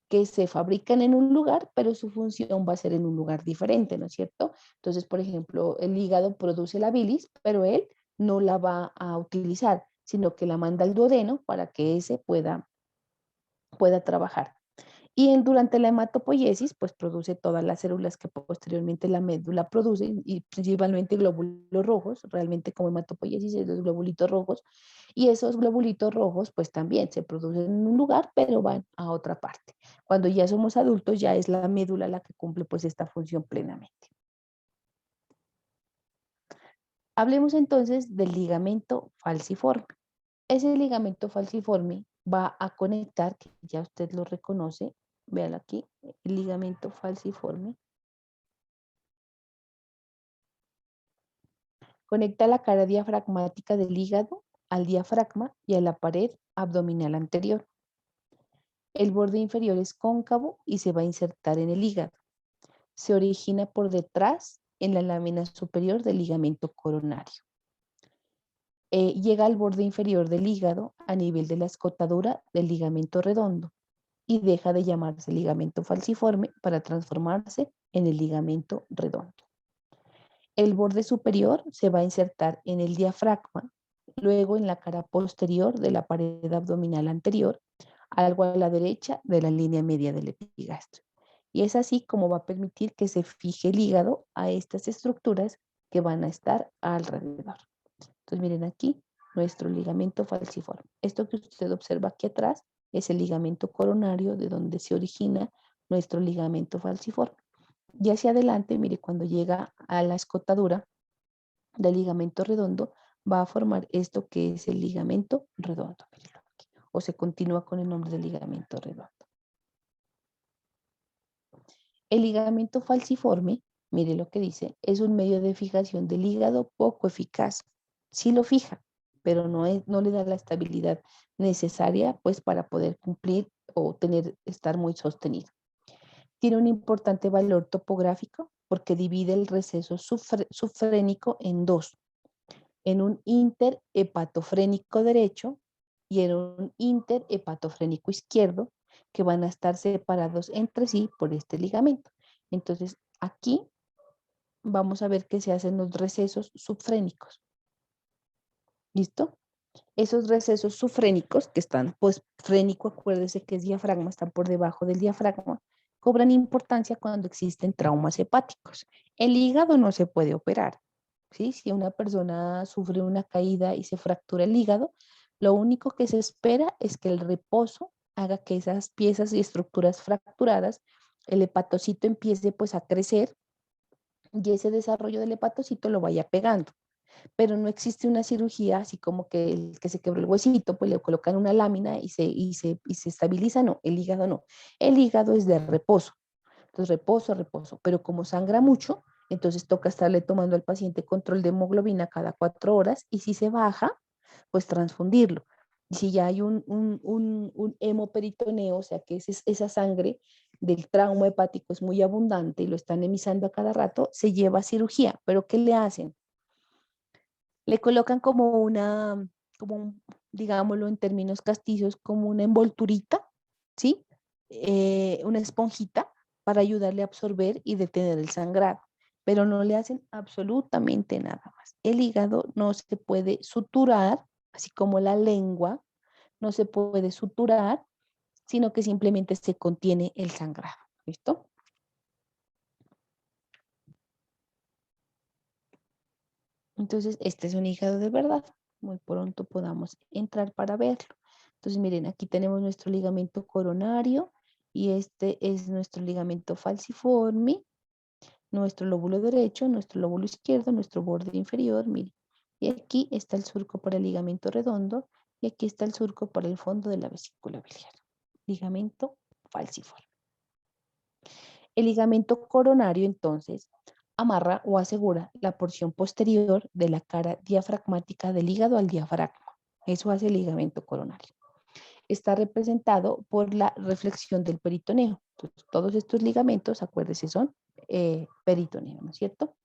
que se fabrican en un lugar, pero su función va a ser en un lugar diferente, ¿no es cierto? Entonces, por ejemplo, el hígado produce la bilis, pero él no la va a utilizar, sino que la manda al duodeno para que ese pueda trabajar. Durante la hematopoiesis, pues produce todas las células que posteriormente la médula produce, y principalmente glóbulos rojos, realmente como hematopoiesis es los globulitos rojos, y esos globulitos rojos pues también se producen en un lugar, pero van a otra parte. Cuando ya somos adultos, ya es la médula la que cumple pues esta función plenamente. Hablemos entonces del ligamento falciforme. Ese ligamento falciforme va a conectar, que ya usted lo reconoce, véalo aquí, el ligamento falciforme. Conecta la cara diafragmática del hígado al diafragma y a la pared abdominal anterior. El borde inferior es cóncavo y se va a insertar en el hígado. Se origina por detrás en la lámina superior del ligamento coronario. Llega al borde inferior del hígado a nivel de la escotadura del ligamento redondo y deja de llamarse ligamento falciforme para transformarse en el ligamento redondo. El borde superior se va a insertar en el diafragma, luego en la cara posterior de la pared abdominal anterior, algo a la derecha de la línea media del epigastrio. Y es así como va a permitir que se fije el hígado a estas estructuras que van a estar alrededor. Entonces miren aquí nuestro ligamento falciforme. Esto que usted observa aquí atrás es el ligamento coronario de donde se origina nuestro ligamento falciforme. Y hacia adelante, mire, cuando llega a la escotadura del ligamento redondo, va a formar esto que es el ligamento redondo. Mírenlo aquí. O se continúa con el nombre del ligamento redondo. El ligamento falciforme, mire lo que dice, es un medio de fijación del hígado poco eficaz. Sí lo fija, pero no le da la estabilidad necesaria pues para poder cumplir o estar muy sostenido. Tiene un importante valor topográfico porque divide el receso subfrénico en dos, en un interhepatofrénico derecho y en un interhepatofrénico izquierdo, que van a estar separados entre sí por este ligamento. Entonces, aquí vamos a ver que se hacen los recesos subfrénicos. ¿Listo? Esos recesos subfrénicos que están, pues frénico, acuérdese que es diafragma, están por debajo del diafragma, cobran importancia cuando existen traumas hepáticos. El hígado no se puede operar, ¿sí? Si una persona sufre una caída y se fractura el hígado, lo único que se espera es que el reposo haga que esas piezas y estructuras fracturadas, el hepatocito empiece pues a crecer y ese desarrollo del hepatocito lo vaya pegando, pero no existe una cirugía así como que el que se quebró el huesito, pues le colocan una lámina y se estabiliza, no, el hígado no. El hígado es de reposo, entonces reposo, reposo, pero como sangra mucho, entonces toca estarle tomando al paciente control de hemoglobina cada 4 horas y si se baja, pues transfundirlo. Y si ya hay un hemoperitoneo, o sea que esa sangre del trauma hepático es muy abundante y lo están emisando a cada rato, se lleva a cirugía. ¿Pero qué le hacen? Le colocan digámoslo en términos castizos, como una envolturita, ¿sí? Una esponjita para ayudarle a absorber y detener el sangrado, pero no le hacen absolutamente nada más. El hígado no se puede suturar, así como la lengua no se puede suturar, sino que simplemente se contiene el sangrado. ¿Listo? Entonces, este es un hígado de verdad. Muy pronto podamos entrar para verlo. Entonces, miren, aquí tenemos nuestro ligamento coronario y este es nuestro ligamento falciforme, nuestro lóbulo derecho, nuestro lóbulo izquierdo, nuestro borde inferior, miren. Y aquí está el surco para el ligamento redondo y aquí está el surco para el fondo de la vesícula biliar. Ligamento falciforme. El ligamento coronario, entonces, amarra o asegura la porción posterior de la cara diafragmática del hígado al diafragma. Eso hace el ligamento coronario. Está representado por la reflexión del peritoneo. Entonces, todos estos ligamentos, acuérdense, son peritoneo, ¿no es cierto?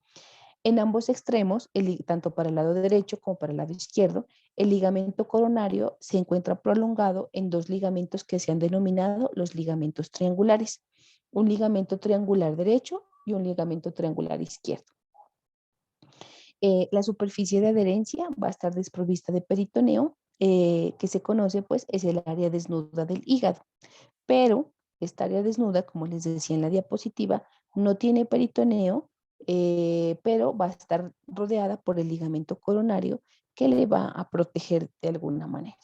En ambos extremos, tanto para el lado derecho como para el lado izquierdo, el ligamento coronario se encuentra prolongado en dos ligamentos que se han denominado los ligamentos triangulares. Un ligamento triangular derecho y un ligamento triangular izquierdo. La superficie de adherencia va a estar desprovista de peritoneo, que se conoce pues es el área desnuda del hígado, pero Esta área desnuda, como les decía en la diapositiva, no tiene peritoneo, pero va a estar rodeada por el ligamento coronario que le va a proteger de alguna manera.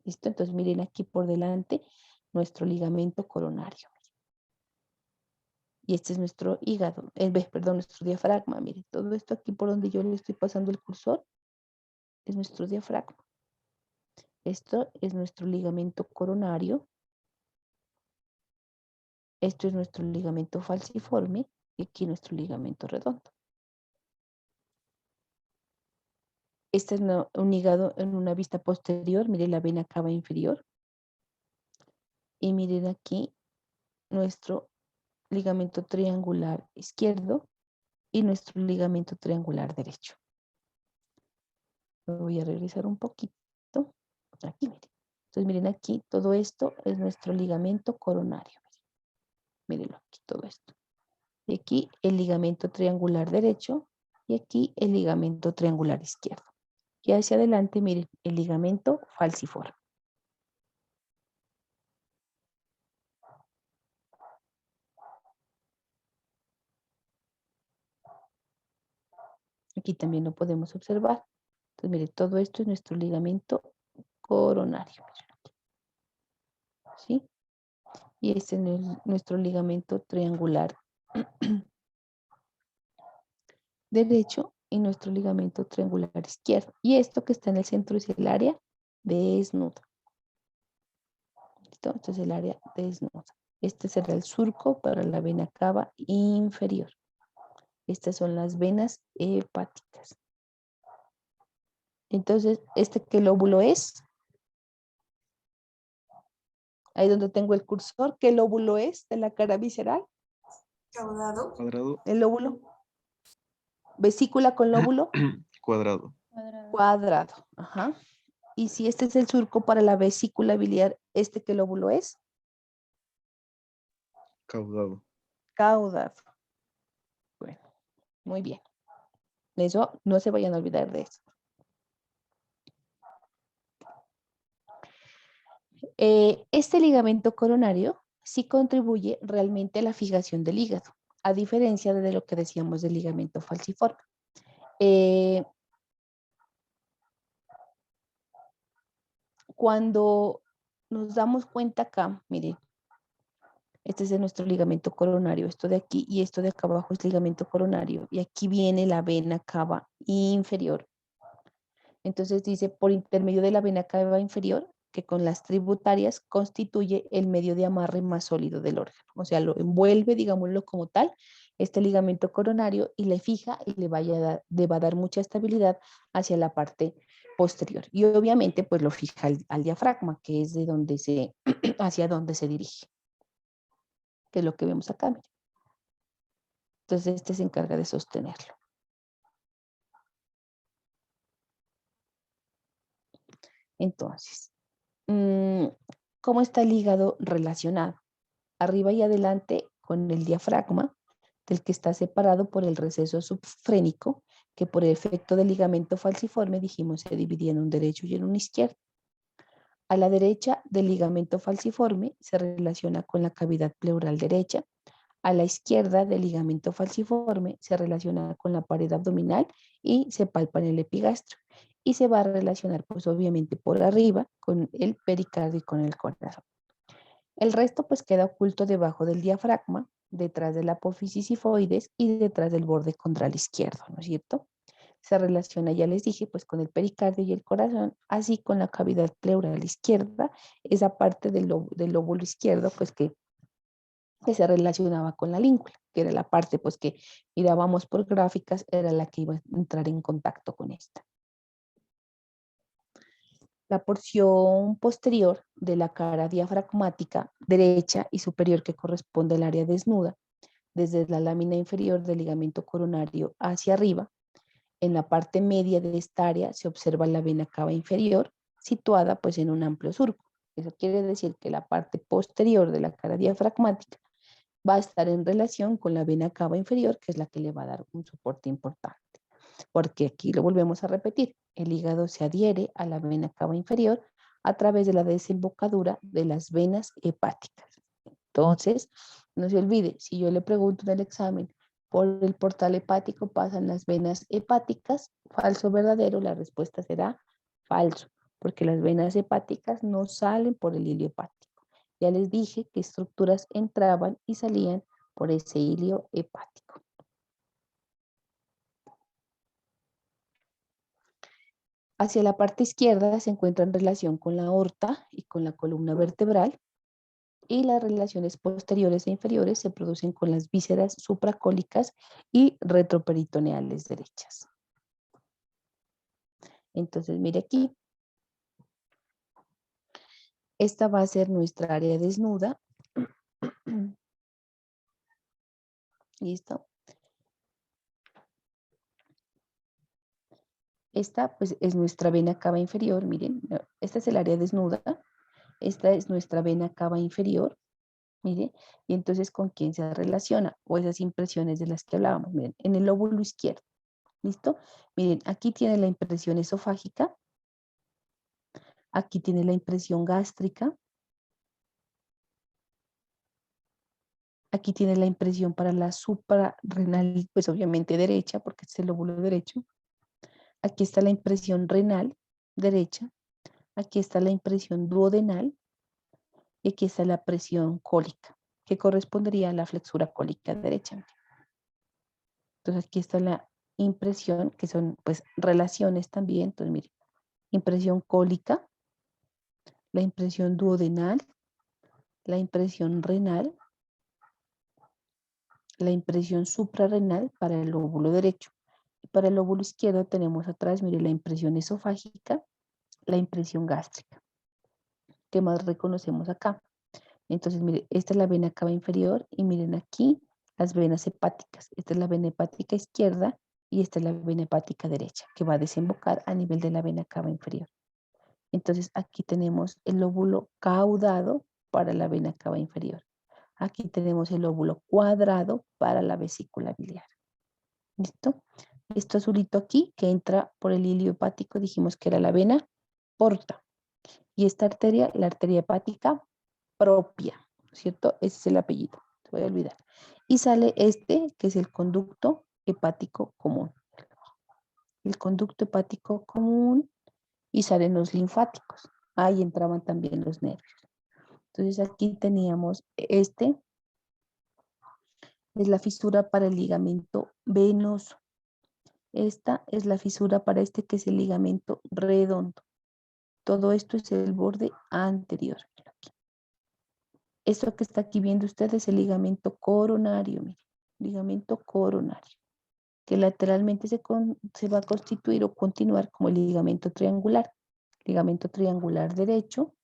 ¿Listo? Entonces miren aquí por delante nuestro ligamento coronario. Y este es nuestro hígado, perdón, nuestro diafragma. Miren, todo esto aquí por donde yo le estoy pasando el cursor es nuestro diafragma. Esto es nuestro ligamento coronario. Esto es nuestro ligamento falciforme y aquí nuestro ligamento redondo. Este es un hígado en una vista posterior. Miren la vena cava inferior. Y miren aquí nuestro ligamento triangular izquierdo y nuestro ligamento triangular derecho. Lo voy a regresar un poquito. Aquí, miren. Entonces, miren aquí, todo esto es nuestro ligamento coronario. Mírenlo aquí, todo esto. Y aquí el ligamento triangular derecho y aquí el ligamento triangular izquierdo. Y hacia adelante, miren, el ligamento falciforme. Aquí también lo podemos observar. Entonces, miren, todo esto es nuestro ligamento coronario. ¿Sí? Y este es nuestro ligamento triangular derecho y nuestro ligamento triangular izquierdo. Y esto que está en el centro es el área desnuda. ¿Listo? Esto es el área desnuda. Este será el surco para la vena cava inferior. Estas son las venas hepáticas. Entonces, ¿qué lóbulo es? Ahí donde tengo el cursor, ¿qué lóbulo es de la cara visceral? Caudado. Cuadrado. El lóbulo. Vesícula con lóbulo. Cuadrado. Cuadrado. Ajá. Y si este es el surco para la vesícula biliar, ¿qué lóbulo es? Caudado. Caudado. Bueno, muy bien. Eso, no se vayan a olvidar de eso. Este ligamento coronario sí contribuye realmente a la fijación del hígado, a diferencia de lo que decíamos del ligamento falciforme. Cuando nos damos cuenta acá, miren, este es nuestro ligamento coronario, esto de aquí y esto de acá abajo es ligamento coronario, y aquí viene la vena cava inferior. Entonces dice, por intermedio de la vena cava inferior, que con las tributarias constituye el medio de amarre más sólido del órgano. O sea, lo envuelve, digámoslo como tal, este ligamento coronario y le fija y le va a dar mucha estabilidad hacia la parte posterior. Y obviamente, pues lo fija al diafragma, que es de donde hacia donde se dirige, que es lo que vemos acá. Miren. Entonces, este se encarga de sostenerlo. Entonces, ¿cómo está el hígado relacionado? Arriba y adelante con el diafragma, del que está separado por el receso subfrénico, que por el efecto del ligamento falciforme, dijimos, se dividía en un derecho y en un izquierdo. A la derecha del ligamento falciforme se relaciona con la cavidad pleural derecha. A la izquierda del ligamento falciforme se relaciona con la pared abdominal y se palpa en el epigastrio. Y se va a relacionar, pues obviamente, por arriba con el pericardio y con el corazón. El resto pues queda oculto debajo del diafragma, detrás de la apófisis sifoides y detrás del borde condral izquierdo, ¿no es cierto? Se relaciona, ya les dije, pues con el pericardio y el corazón, así con la cavidad pleural izquierda, esa parte del lóbulo izquierdo, pues que se relacionaba con la língula, que era la parte pues que mirábamos por gráficas, era la que iba a entrar en contacto con esta. La porción posterior de la cara diafragmática derecha y superior que corresponde al área desnuda, desde la lámina inferior del ligamento coronario hacia arriba, en la parte media de esta área se observa la vena cava inferior, situada pues en un amplio surco. Eso quiere decir que la parte posterior de la cara diafragmática va a estar en relación con la vena cava inferior, que es la que le va a dar un soporte importante. Porque aquí lo volvemos a repetir, el hígado se adhiere a la vena cava inferior a través de la desembocadura de las venas hepáticas. Entonces, no se olvide, si yo le pregunto en el examen, por el portal hepático pasan las venas hepáticas, falso o verdadero, la respuesta será falso, porque las venas hepáticas no salen por el hilio hepático. Ya les dije que estructuras entraban y salían por ese hilio hepático. Hacia la parte izquierda se encuentra en relación con la aorta y con la columna vertebral, y las relaciones posteriores e inferiores se producen con las vísceras supracólicas y retroperitoneales derechas. Entonces, mire aquí, esta va a ser nuestra área desnuda. ¿Listo? Esta pues es nuestra vena cava inferior, miren, esta es el área desnuda, esta es nuestra vena cava inferior, mire, y entonces ¿con quién se relaciona? O esas impresiones de las que hablábamos, miren, en el lóbulo izquierdo, ¿listo? Miren, aquí tiene la impresión esofágica, aquí tiene la impresión gástrica, aquí tiene la impresión para la suprarrenal, pues obviamente derecha, porque es el lóbulo derecho. Aquí está la impresión renal derecha, aquí está la impresión duodenal y aquí está la presión cólica, que correspondería a la flexura cólica derecha. Entonces aquí está la impresión, que son pues relaciones también. Entonces mire, impresión cólica, la impresión duodenal, la impresión renal, la impresión suprarrenal para el lóbulo derecho. Y para el lóbulo izquierdo tenemos atrás, mire, la impresión esofágica, la impresión gástrica. ¿Qué más reconocemos acá? Entonces, mire, esta es la vena cava inferior y miren aquí las venas hepáticas. Esta es la vena hepática izquierda y esta es la vena hepática derecha, que va a desembocar a nivel de la vena cava inferior. Entonces, aquí tenemos el lóbulo caudado para la vena cava inferior. Aquí tenemos el lóbulo cuadrado para la vesícula biliar. ¿Listo? Esto azulito aquí, que entra por el hilio hepático, dijimos que era la vena porta. Y esta arteria, la arteria hepática propia, ¿cierto? Ese es el apellido, te voy a olvidar. Y sale este, que es el conducto hepático común. El conducto hepático común, y salen los linfáticos. Ahí entraban también los nervios. Entonces aquí teníamos este, es la fisura para el ligamento venoso. Esta es la fisura para este, que es el ligamento redondo. Todo esto es el borde anterior. Esto que está aquí viendo usted es el ligamento coronario, mire, ligamento coronario, que lateralmente se va a constituir o continuar como el ligamento triangular derecho,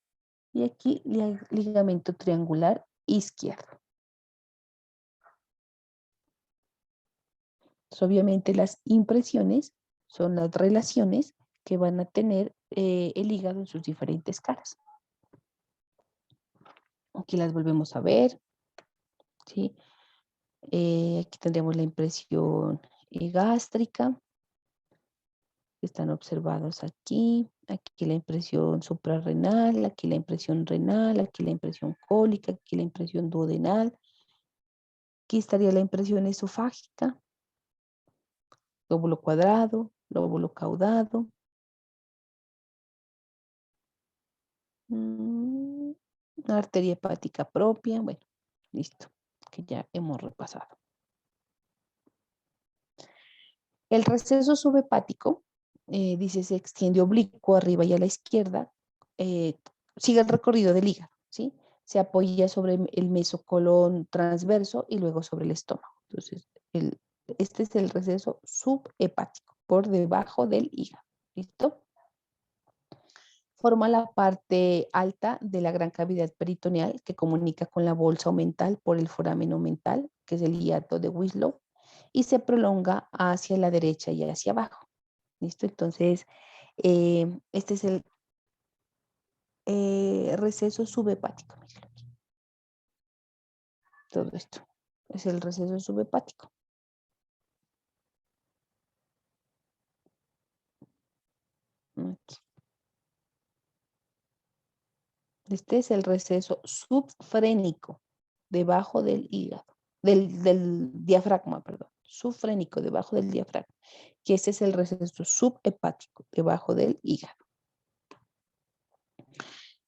y aquí ligamento triangular izquierdo. Entonces, obviamente las impresiones son las relaciones que van a tener el hígado en sus diferentes caras. Aquí las volvemos a ver, ¿sí? Aquí tendremos la impresión gástrica, que están observados aquí. Aquí la impresión suprarrenal, aquí la impresión renal, aquí la impresión cólica, aquí la impresión duodenal. Aquí estaría la impresión esofágica, lóbulo cuadrado, lóbulo caudado. Arteria hepática propia. Bueno, listo, que ya hemos repasado. El receso subhepático, dice, se extiende oblicuo arriba y a la izquierda, sigue el recorrido del hígado, ¿sí? Se apoya sobre el mesocolón transverso y luego sobre el estómago. Entonces, este es el receso subhepático, por debajo del hígado, ¿listo? Forma la parte alta de la gran cavidad peritoneal que comunica con la bolsa omental por el foramen omental, que es el hiato de Winslow, y se prolonga hacia la derecha y hacia abajo. ¿Listo? Entonces, este es el receso subhepático. Mírenlo aquí. Todo esto es el receso subhepático. Aquí. Este es el receso subfrénico. debajo del hígado, del diafragma, perdón, subfrénico debajo del diafragma, que ese es el receso subhepático debajo del hígado.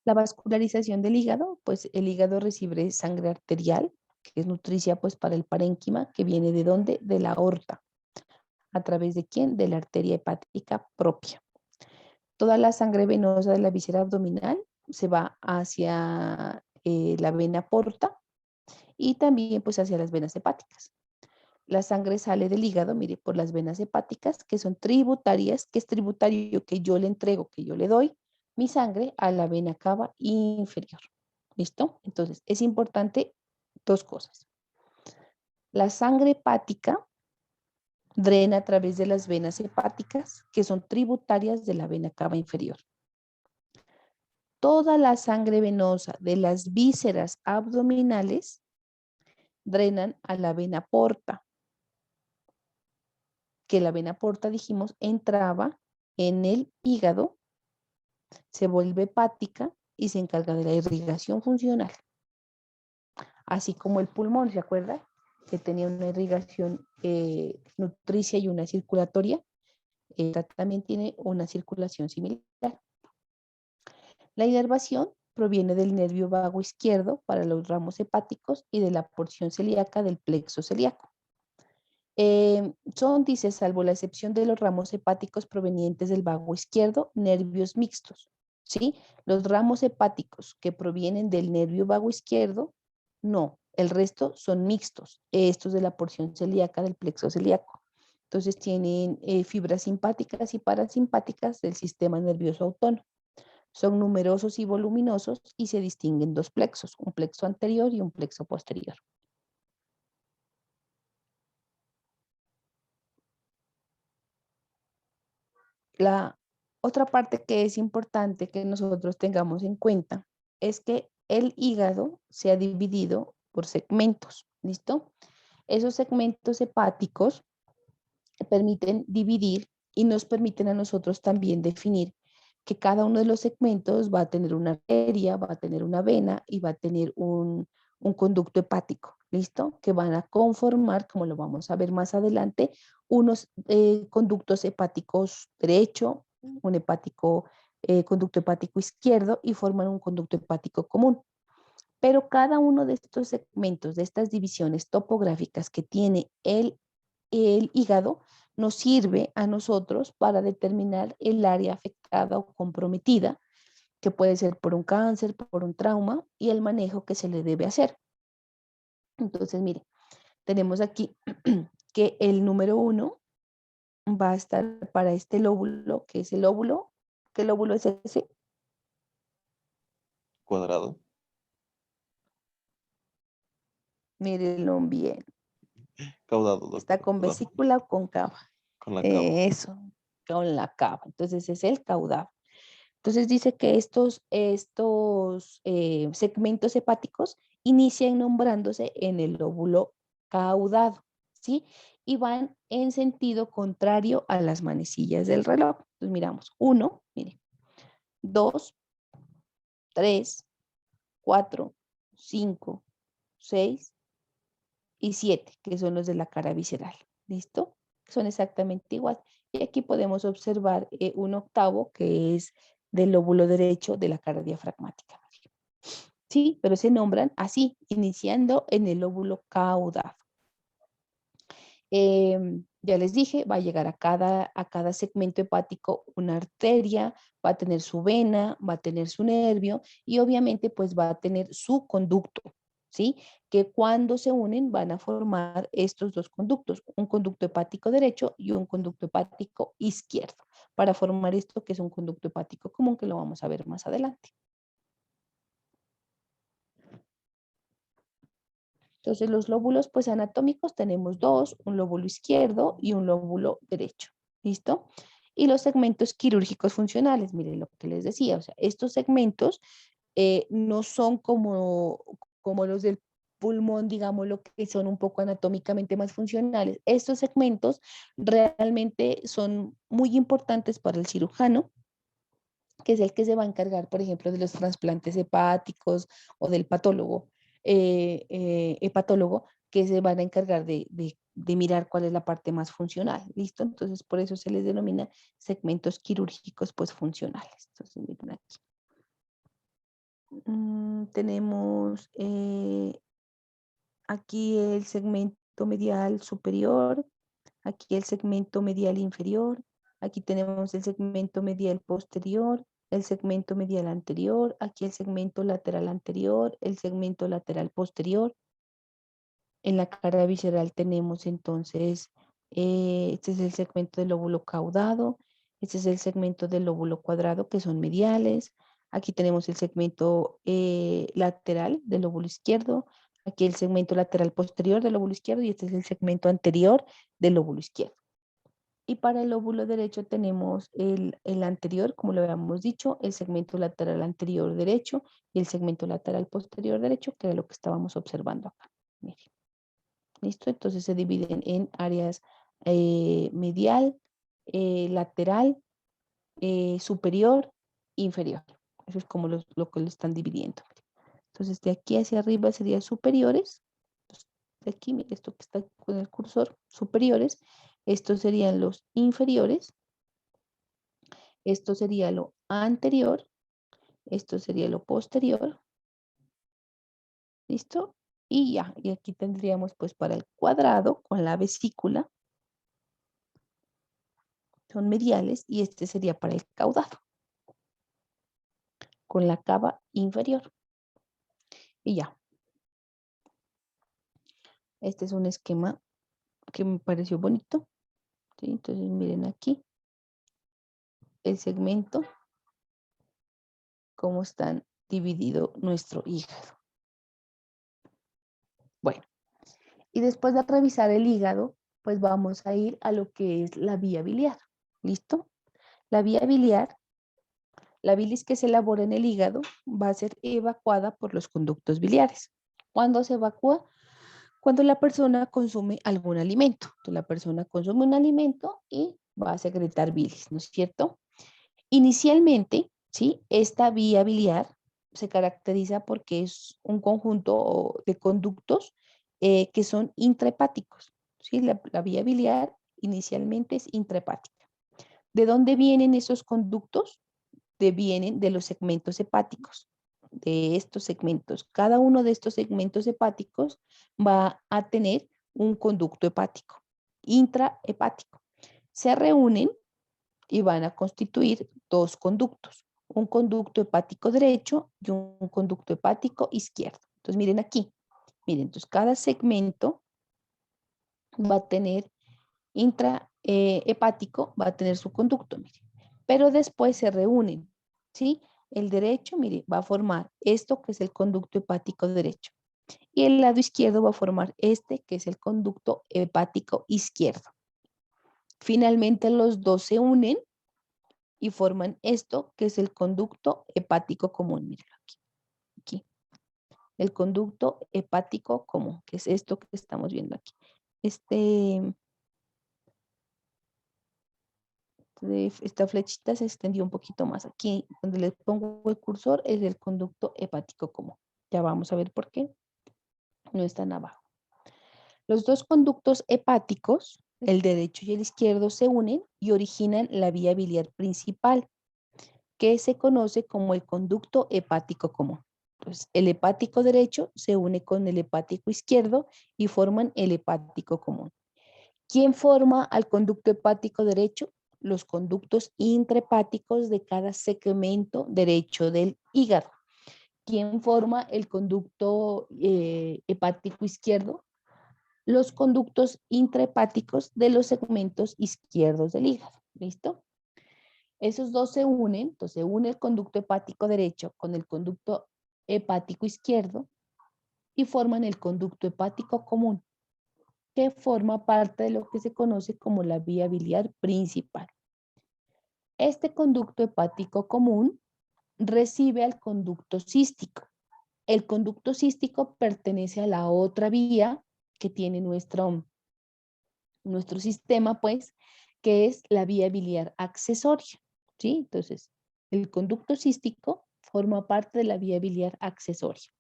La vascularización del hígado, pues el hígado recibe sangre arterial, que es nutricia pues para el parénquima, que viene ¿de dónde? De la aorta. ¿A través de quién? De la arteria hepática propia. Toda la sangre venosa de la víscera abdominal se va hacia la vena porta y también pues hacia las venas hepáticas. La sangre sale del hígado, mire, por las venas hepáticas, que son tributarias, que es tributario que yo le entrego, que yo le doy mi sangre a la vena cava inferior. ¿Listo? Entonces, es importante dos cosas. La sangre hepática drena a través de las venas hepáticas, que son tributarias de la vena cava inferior. Toda la sangre venosa de las vísceras abdominales drenan a la vena porta, que la vena porta, dijimos, entraba en el hígado, se vuelve hepática y se encarga de la irrigación funcional. Así como el pulmón, ¿se acuerda? Que tenía una irrigación nutricia y una circulatoria. Esta también tiene una circulación similar. La inervación proviene del nervio vago izquierdo para los ramos hepáticos y de la porción celíaca del plexo celíaco. Son, dice, salvo la excepción de los ramos hepáticos provenientes del vago izquierdo, nervios mixtos, ¿sí? Los ramos hepáticos que provienen del nervio vago izquierdo, no, el resto son mixtos, estos de la porción celíaca del plexo celíaco. Entonces tienen fibras simpáticas y parasimpáticas del sistema nervioso autónomo. Son numerosos y voluminosos y se distinguen dos plexos, un plexo anterior y un plexo posterior. La otra parte que es importante que nosotros tengamos en cuenta es que el hígado se ha dividido por segmentos, ¿listo? Esos segmentos hepáticos permiten dividir y nos permiten a nosotros también definir que cada uno de los segmentos va a tener una arteria, va a tener una vena y va a tener un conducto hepático, ¿listo? Que van a conformar, como lo vamos a ver más adelante, unos conductos hepáticos derecho, un conducto hepático izquierdo y forman un conducto hepático común. Pero cada uno de estos segmentos, de estas divisiones topográficas que tiene el hígado, nos sirve a nosotros para determinar el área afectada o comprometida, que puede ser por un cáncer, por un trauma, y el manejo que se le debe hacer. Entonces, mire, tenemos aquí que el número 1 va a estar para este lóbulo, que es el lóbulo. ¿Qué lóbulo es ese? Cuadrado. Mírenlo bien. Caudado, ¿Está doctor. con Perdón. vesícula o con cava? Con la cava. Eso, con la cava. Entonces es el caudado. Entonces dice que estos segmentos hepáticos inician nombrándose en el lóbulo caudado, ¿sí? Y van en sentido contrario a las manecillas del reloj. Entonces miramos, 1, mire, 2, 3, 4, 5, 6 y 7, que son los de la cara visceral. ¿Listo? Son exactamente igual. Y aquí podemos observar un octavo que es del lóbulo derecho de la cara diafragmática. Sí, pero se nombran así, iniciando en el lóbulo caudado. Ya les dije, va a llegar a cada segmento hepático una arteria, va a tener su vena, va a tener su nervio y obviamente pues va a tener su conducto, ¿sí? Que cuando se unen van a formar estos dos conductos, un conducto hepático derecho y un conducto hepático izquierdo, para formar esto que es un conducto hepático común que lo vamos a ver más adelante. Entonces los lóbulos pues anatómicos tenemos dos, un lóbulo izquierdo y un lóbulo derecho, ¿listo? Y los segmentos quirúrgicos funcionales, miren lo que les decía, o sea, estos segmentos no son como los del pulmón, digamos, lo que son un poco anatómicamente más funcionales. Estos segmentos realmente son muy importantes para el cirujano, que es el que se va a encargar, por ejemplo, de los trasplantes hepáticos o del patólogo. hepatólogo que se van a encargar de mirar cuál es la parte más funcional, ¿listo? Entonces, por eso se les denomina segmentos quirúrgicos, pues, funcionales. Entonces, miren aquí. Tenemos aquí el segmento medial superior, aquí el segmento medial inferior, aquí tenemos el segmento medial posterior, el segmento medial anterior, aquí el segmento lateral anterior, el segmento lateral posterior. En la cara visceral tenemos entonces, este es el segmento del lóbulo caudado, este es el segmento del lóbulo cuadrado, que son mediales. Aquí tenemos el segmento lateral del lóbulo izquierdo, aquí el segmento lateral posterior del lóbulo izquierdo y este es el segmento anterior del lóbulo izquierdo. Y para el lóbulo derecho tenemos el anterior, como lo habíamos dicho, el segmento lateral anterior derecho y el segmento lateral posterior derecho, que es lo que estábamos observando acá. Miren. ¿Listo? Entonces se dividen en áreas medial, lateral, superior, inferior. Eso es como lo que lo están dividiendo. Entonces de aquí hacia arriba serían superiores. Entonces, de aquí, mira, esto que está con el cursor, superiores. Estos serían los inferiores. Esto sería lo anterior. Esto sería lo posterior. ¿Listo? Y ya, y aquí tendríamos pues para el cuadrado con la vesícula. Son mediales y este sería para el caudado, con la cava inferior. Y ya. Este es un esquema que me pareció bonito. ¿Sí? Entonces miren aquí el segmento, cómo están dividido nuestro hígado. Bueno, y después de revisar el hígado, pues vamos a ir a lo que es la vía biliar. ¿Listo? La vía biliar, la bilis que se elabora en el hígado va a ser evacuada por los conductos biliares. ¿Cuándo se evacúa? Cuando la persona consume algún alimento. Entonces, la persona consume un alimento y va a secretar bilis, ¿no es cierto? Inicialmente, ¿sí? Esta vía biliar se caracteriza porque es un conjunto de conductos que son intrahepáticos, ¿sí? La vía biliar inicialmente es intrahepática. ¿De dónde vienen esos conductos? Vienen de los segmentos hepáticos, de estos segmentos. Cada uno de estos segmentos hepáticos va a tener un conducto hepático, intrahepático. Se reúnen y van a constituir dos conductos, un conducto hepático derecho y un conducto hepático izquierdo. Entonces miren aquí, miren, entonces cada segmento va a tener intrahepático, va a tener su conducto, miren, pero después se reúnen, ¿sí? El derecho, mire, va a formar esto que es el conducto hepático derecho y el lado izquierdo va a formar este que es el conducto hepático izquierdo. Finalmente los dos se unen y forman esto que es el conducto hepático común. Mírenlo aquí. El conducto hepático común, que es esto que estamos viendo aquí. Esta flechita se extendió un poquito más. Aquí, donde le pongo el cursor, es el conducto hepático común. Ya vamos a ver por qué. No están abajo. Los dos conductos hepáticos, el derecho y el izquierdo, se unen y originan la vía biliar principal, que se conoce como el conducto hepático común. Entonces, el hepático derecho se une con el hepático izquierdo y forman el hepático común. ¿Quién forma al conducto hepático derecho? Los conductos intrahepáticos de cada segmento derecho del hígado. ¿Quién forma el conducto hepático izquierdo? Los conductos intrahepáticos de los segmentos izquierdos del hígado. ¿Listo? Esos dos se unen, entonces se une el conducto hepático derecho con el conducto hepático izquierdo y forman el conducto hepático común, que forma parte de lo que se conoce como la vía biliar principal. Este conducto hepático común recibe al conducto cístico. El conducto cístico pertenece a la otra vía que tiene nuestro sistema, pues, que es la vía biliar accesoria, ¿sí? Entonces, el conducto cístico forma parte de la vía biliar accesoria.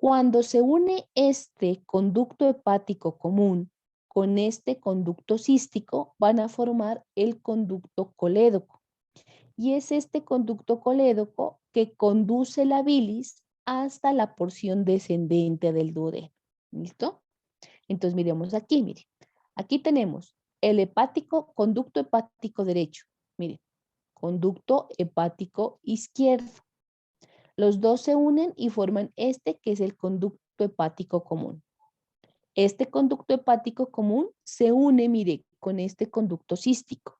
Cuando se une este conducto hepático común con este conducto cístico, van a formar el conducto colédoco. Y es este conducto colédoco que conduce la bilis hasta la porción descendente del duodeno. ¿Listo? Entonces miremos aquí, mire. Aquí tenemos el hepático, conducto hepático derecho. Mire, conducto hepático izquierdo. Los dos se unen y forman este que es el conducto hepático común. Este conducto hepático común se une, mire, con este conducto cístico.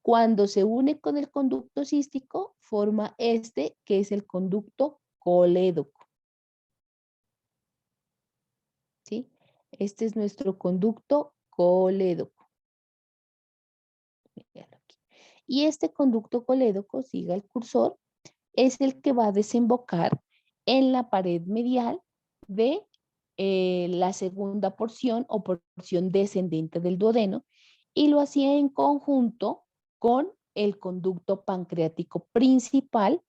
Cuando se une con el conducto cístico, forma este que es el conducto colédoco. ¿Sí? Este es nuestro conducto colédoco. Y este conducto colédoco, siga el cursor, es el que va a desembocar en la pared medial de la segunda porción o porción descendente del duodeno, y lo hacía en conjunto con el conducto pancreático principal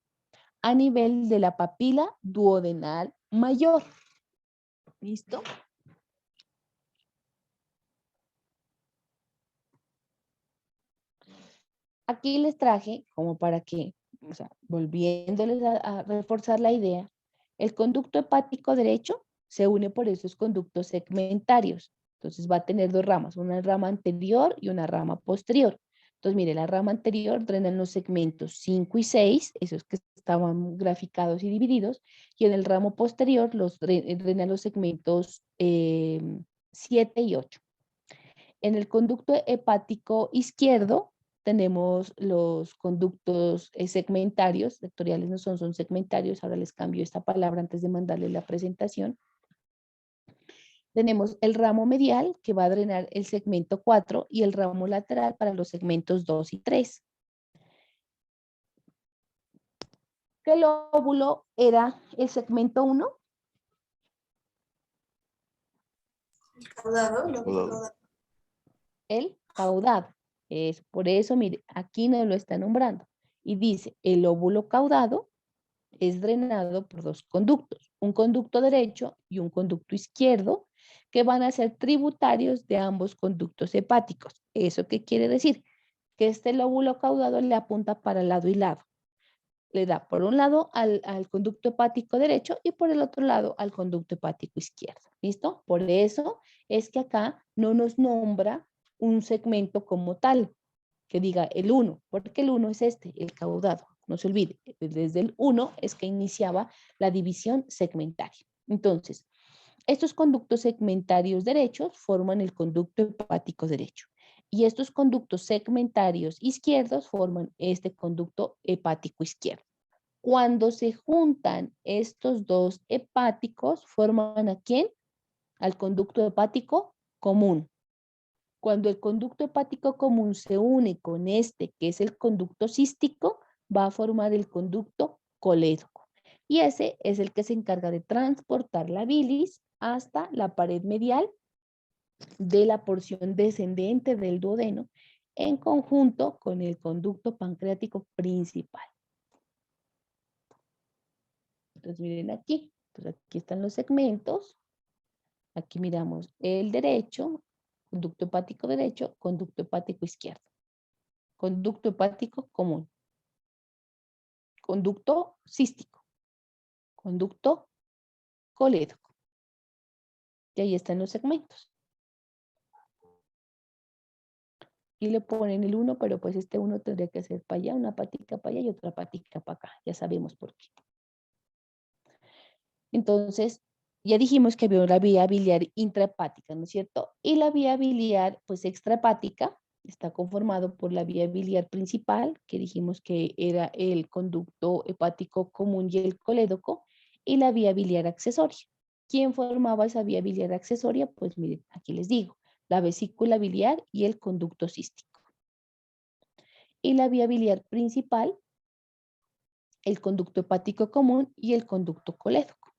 a nivel de la papila duodenal mayor. ¿Listo? Aquí les traje, como para que, o sea, volviéndoles a reforzar la idea, el conducto hepático derecho se une por esos conductos segmentarios. Entonces va a tener dos ramas, una rama anterior y una rama posterior. Entonces, mire, la rama anterior drena en los segmentos 5 y 6, esos que estaban graficados y divididos, y en el ramo posterior los drena los segmentos 7 y 8. En el conducto hepático izquierdo tenemos los conductos segmentarios, vectoriales no son, son segmentarios, ahora les cambio esta palabra antes de mandarles la presentación. Tenemos el ramo medial que va a drenar el segmento 4 y el ramo lateral para los segmentos 2 y 3. ¿Qué lóbulo era el segmento 1? El caudado, lo caudado. El caudado. Es por eso, mire, aquí nos lo está nombrando. Y dice, el lóbulo caudado es drenado por dos conductos, un conducto derecho y un conducto izquierdo, que van a ser tributarios de ambos conductos hepáticos. ¿Eso qué quiere decir? Que este lóbulo caudado le apunta para lado y lado. Le da por un lado al conducto hepático derecho y por el otro lado al conducto hepático izquierdo. ¿Listo? Por eso es que acá no nos nombra un segmento como tal, que diga el 1, porque el 1 es este, el caudado. No se olvide, desde el 1 es que iniciaba la división segmentaria. Entonces, estos conductos segmentarios derechos forman el conducto hepático derecho. Y estos conductos segmentarios izquierdos forman este conducto hepático izquierdo. Cuando se juntan estos dos hepáticos, forman ¿a quién? Al conducto hepático común. Cuando el conducto hepático común se une con este, que es el conducto cístico, va a formar el conducto colédoco. Y ese es el que se encarga de transportar la bilis hasta la pared medial de la porción descendente del duodeno en conjunto con el conducto pancreático principal. Entonces miren aquí, pues aquí están los segmentos. Aquí miramos el derecho, conducto hepático derecho, conducto hepático izquierdo. Conducto hepático común. Conducto cístico. Conducto colédoco. Y ahí están los segmentos. Y le ponen el 1, pero pues este 1 tendría que ser para allá, una patica para allá y otra patica para acá. Ya sabemos por qué. Entonces, ya dijimos que había una vía biliar intrahepática, ¿no es cierto? Y la vía biliar, pues extrahepática, está conformado por la vía biliar principal, que dijimos que era el conducto hepático común y el colédoco, y la vía biliar accesoria. ¿Quién formaba esa vía biliar accesoria? Pues miren, aquí les digo, la vesícula biliar y el conducto cístico. Y la vía biliar principal, el conducto hepático común y el conducto colédoco.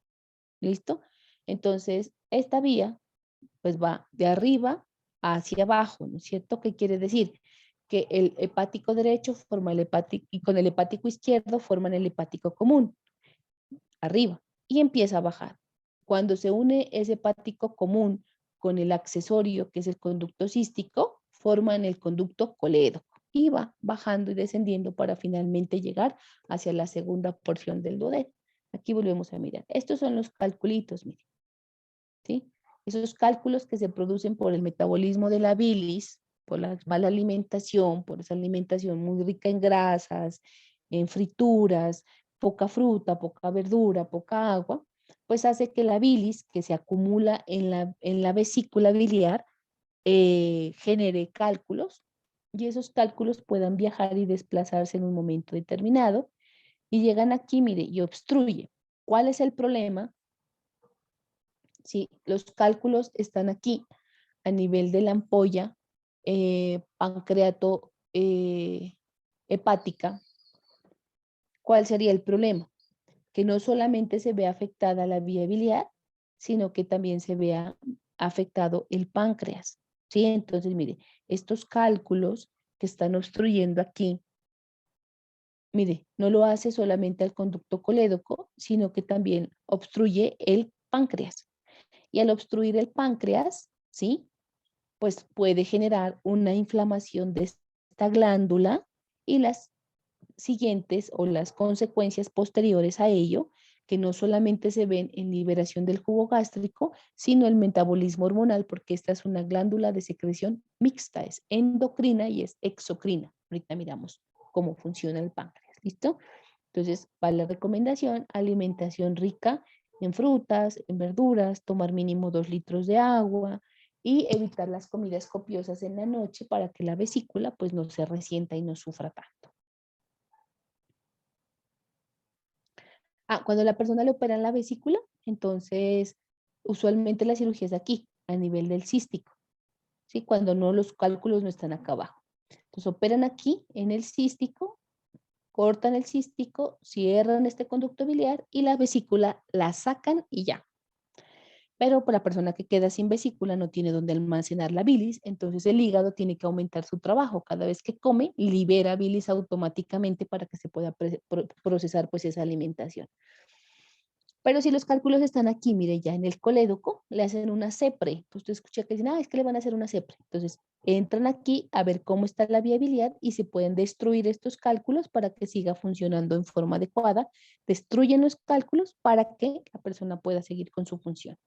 ¿Listo? Entonces, esta vía pues va de arriba hacia abajo, ¿no es cierto? ¿Qué quiere decir? Que el hepático derecho forma el hepático y con el hepático izquierdo forman el hepático común, arriba, y empieza a bajar. Cuando se une ese hepático común con el accesorio, que es el conducto cístico, forman el conducto colédoco y va bajando y descendiendo para finalmente llegar hacia la segunda porción del duodeno. Aquí volvemos a mirar. Estos son los calculitos, miren. ¿Sí? Esos cálculos que se producen por el metabolismo de la bilis, por la mala alimentación, por esa alimentación muy rica en grasas, en frituras, poca fruta, poca verdura, poca agua, pues hace que la bilis que se acumula en la vesícula biliar genere cálculos y esos cálculos puedan viajar y desplazarse en un momento determinado y llegan aquí, mire, y obstruye. ¿Cuál es el problema? Si los cálculos están aquí a nivel de la ampolla pancreato hepática, ¿cuál sería el problema? Que no solamente se ve afectada la vía biliar, sino que también se vea afectado el páncreas. ¿Sí? Entonces, mire, estos cálculos que están obstruyendo aquí, mire, no lo hace solamente al conducto colédoco, sino que también obstruye el páncreas. Y al obstruir el páncreas, ¿sí? Pues puede generar una inflamación de esta glándula y las siguientes o las consecuencias posteriores a ello, que no solamente se ven en liberación del jugo gástrico, sino el metabolismo hormonal, porque esta es una glándula de secreción mixta, es endocrina y es exocrina. Ahorita miramos cómo funciona el páncreas, ¿listo? Entonces, para la recomendación, alimentación rica en frutas, en verduras, tomar mínimo 2 litros de agua y evitar las comidas copiosas en la noche para que la vesícula pues no se resienta y no sufra tanto. Cuando la persona le operan la vesícula, entonces usualmente la cirugía es aquí, a nivel del cístico, ¿sí? Cuando no los cálculos no están acá abajo. Entonces operan aquí en el cístico, cortan el cístico, cierran este conducto biliar y la vesícula la sacan y ya. Pero para la persona que queda sin vesícula no tiene donde almacenar la bilis, entonces el hígado tiene que aumentar su trabajo. Cada vez que come, libera bilis automáticamente para que se pueda procesar pues esa alimentación. Pero si los cálculos están aquí, mire, ya en el colédoco, le hacen una CEPRE. Pues usted escucha que dicen, es que le van a hacer una CEPRE. Entonces, entran aquí a ver cómo está la vía biliar y se pueden destruir estos cálculos para que siga funcionando en forma adecuada. Destruyen los cálculos para que la persona pueda seguir con su función.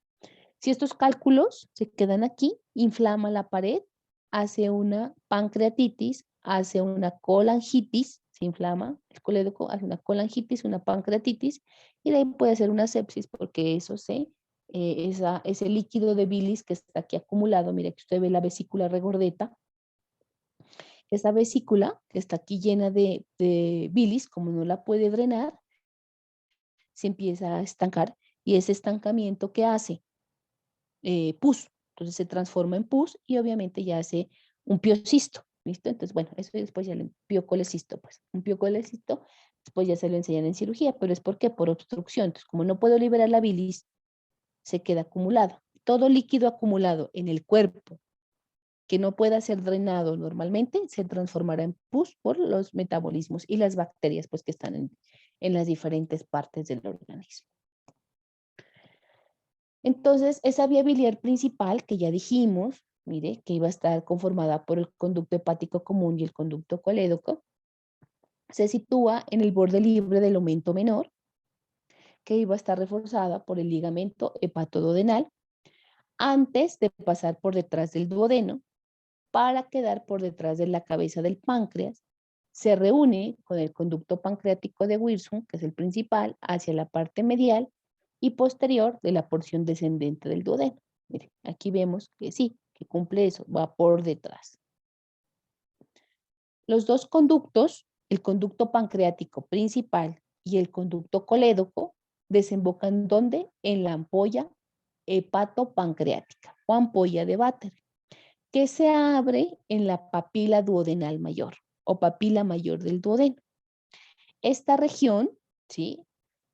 Si estos cálculos se quedan aquí, inflama la pared, hace una pancreatitis, hace una colangitis, se inflama el colédoco, hace una colangitis, una pancreatitis, y de ahí puede ser una sepsis porque ese líquido de bilis que está aquí acumulado, mire que usted ve la vesícula regordeta, esa vesícula que está aquí llena de bilis, como no la puede drenar, se empieza a estancar y ese estancamiento que hace pus, entonces se transforma en pus y obviamente ya hace un piocisto, ¿listo? Entonces, bueno, eso después ya le piocolecisto, pues, un piocolecisto, después ya se lo enseñan en cirugía, pero es porque por obstrucción, entonces como no puedo liberar la bilis, se queda acumulado. Todo líquido acumulado en el cuerpo que no pueda ser drenado normalmente, se transformará en pus por los metabolismos y las bacterias pues que están en las diferentes partes del organismo. Entonces, esa vía biliar principal que ya dijimos, mire, que iba a estar conformada por el conducto hepático común y el conducto colédoco, se sitúa en el borde libre del aumento menor, que iba a estar reforzada por el ligamento hepatoduodenal, antes de pasar por detrás del duodeno, para quedar por detrás de la cabeza del páncreas, se reúne con el conducto pancreático de Wirsung, que es el principal, hacia la parte medial y posterior de la porción descendente del duodeno. Miren, aquí vemos que sí, que cumple eso, va por detrás. Los dos conductos, el conducto pancreático principal y el conducto colédoco, desembocan ¿dónde? En la ampolla hepatopancreática o ampolla de Vater, que se abre en la papila duodenal mayor o papila mayor del duodeno. Esta región, ¿sí?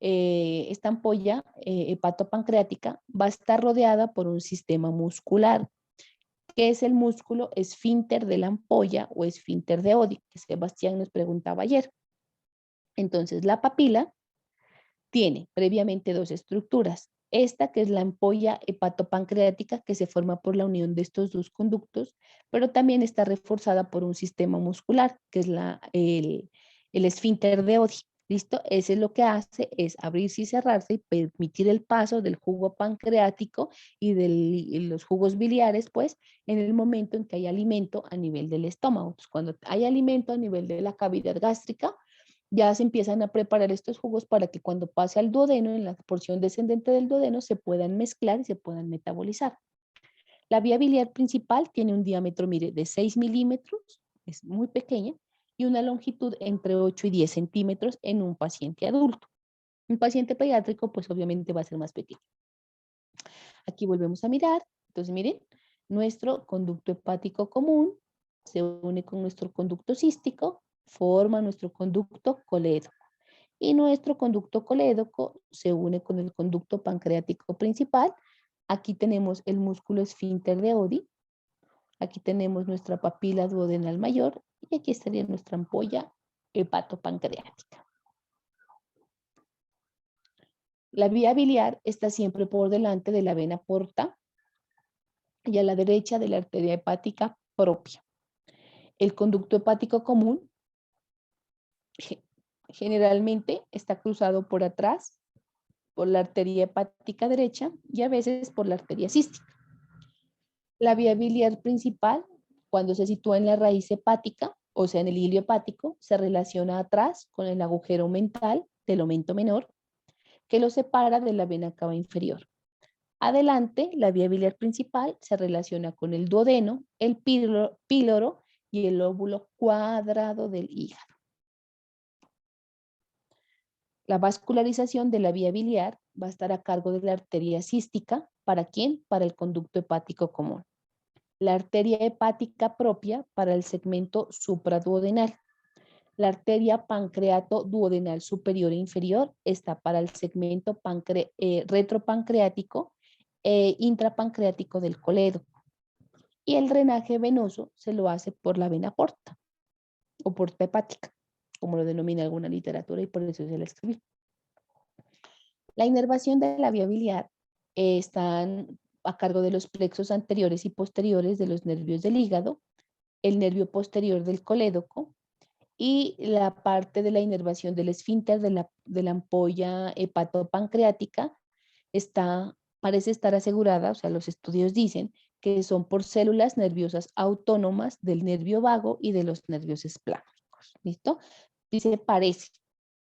Esta ampolla hepatopancreática va a estar rodeada por un sistema muscular, que es el músculo esfínter de la ampolla o esfínter de Oddi, que Sebastián nos preguntaba ayer. Entonces, la papila tiene previamente dos estructuras, Esta que es la ampolla hepatopancreática que se forma por la unión de estos dos conductos, pero también está reforzada por un sistema muscular, que es el esfínter de Oddi. ¿Listo? Ese lo que hace es abrirse y cerrarse y permitir el paso del jugo pancreático y de los jugos biliares, pues, en el momento en que hay alimento a nivel del estómago. Entonces, cuando hay alimento a nivel de la cavidad gástrica, ya se empiezan a preparar estos jugos para que cuando pase al duodeno, en la porción descendente del duodeno, se puedan mezclar y se puedan metabolizar. La vía biliar principal tiene un diámetro, mire, de 6 milímetros, es muy pequeña, y una longitud entre 8 y 10 centímetros en un paciente adulto. Un paciente pediátrico, pues obviamente va a ser más pequeño. Aquí volvemos a mirar. Entonces, miren, nuestro conducto hepático común se une con nuestro conducto cístico, forma nuestro conducto colédoco. Y nuestro conducto colédoco se une con el conducto pancreático principal. Aquí tenemos el músculo esfínter de Oddi. Aquí tenemos nuestra papila duodenal mayor y aquí estaría nuestra ampolla hepatopancreática. La vía biliar está siempre por delante de la vena porta y a la derecha de la arteria hepática propia. El conducto hepático común generalmente está cruzado por atrás por la arteria hepática derecha y a veces por la arteria cística. La vía biliar principal, cuando se sitúa en la raíz hepática, o sea, en el hilio hepático, se relaciona atrás con el agujero mental del aumento menor, que lo separa de la vena cava inferior. Adelante, la vía biliar principal se relaciona con el duodeno, el píloro y el lóbulo cuadrado del hígado. La vascularización de la vía biliar va a estar a cargo de la arteria cística. ¿Para quién? Para el conducto hepático común. La arteria hepática propia para el segmento supraduodenal. La arteria pancreato duodenal superior e inferior está para el segmento retropancreático e intrapancreático del colédoco. Y el drenaje venoso se lo hace por la vena porta o porta hepática, como lo denomina alguna literatura y por eso se la escribí. La inervación de la vía biliar están a cargo de los plexos anteriores y posteriores de los nervios del hígado, el nervio posterior del colédoco y la parte de la inervación del esfínter de la ampolla hepatopancreática parece estar asegurada, o sea, los estudios dicen que son por células nerviosas autónomas del nervio vago y de los nervios espláncnicos. ¿Listo? Dice parece,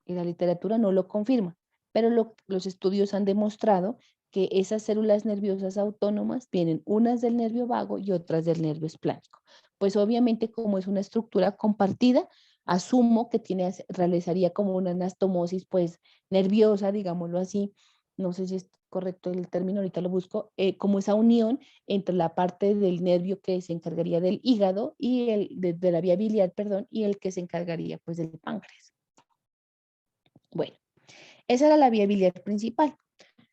y la literatura no lo confirma, pero los estudios han demostrado que esas células nerviosas autónomas vienen unas del nervio vago y otras del nervio espláncnico. Pues obviamente como es una estructura compartida, asumo que realizaría como una anastomosis pues nerviosa, digámoslo así, no sé si es correcto el término, ahorita lo busco, como esa unión entre la parte del nervio que se encargaría del hígado y de la vía biliar, perdón, y el que se encargaría pues del páncreas. Bueno, esa era la vía biliar principal.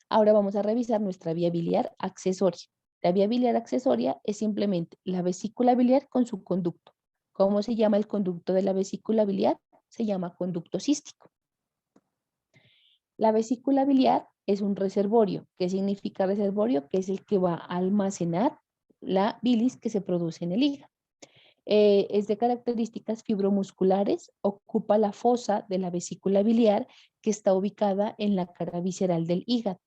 Ahora vamos a revisar nuestra vía biliar accesoria. La vía biliar accesoria es simplemente la vesícula biliar con su conducto. ¿Cómo se llama el conducto de la vesícula biliar? Se llama conducto cístico. La vesícula biliar es un reservorio. ¿Qué significa reservorio? Que es el que va a almacenar la bilis que se produce en el hígado. Es de características fibromusculares, ocupa la fosa de la vesícula biliar que está ubicada en la cara visceral del hígado.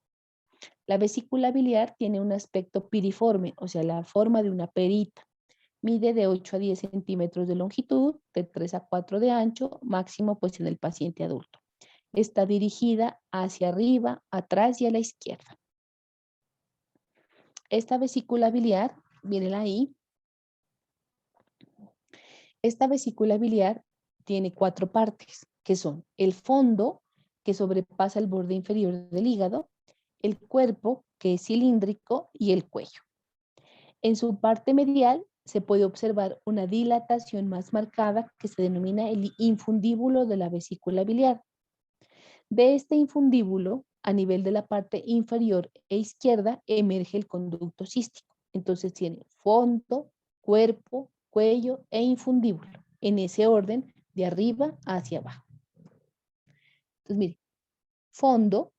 La vesícula biliar tiene un aspecto piriforme, o sea, la forma de una perita. Mide de 8 a 10 centímetros de longitud, de 3 a 4 de ancho, máximo pues en el paciente adulto. Está dirigida hacia arriba, atrás y a la izquierda. Esta vesícula biliar, mírenla ahí. Esta vesícula biliar tiene 4 partes, que son el fondo, que sobrepasa el borde inferior del hígado, el cuerpo, que es cilíndrico, y el cuello. En su parte medial se puede observar una dilatación más marcada que se denomina el infundíbulo de la vesícula biliar. De este infundíbulo, a nivel de la parte inferior e izquierda, emerge el conducto cístico. Entonces tiene fondo, cuerpo, cuello e infundíbulo, en ese orden de arriba hacia abajo. Entonces, mire, fondo,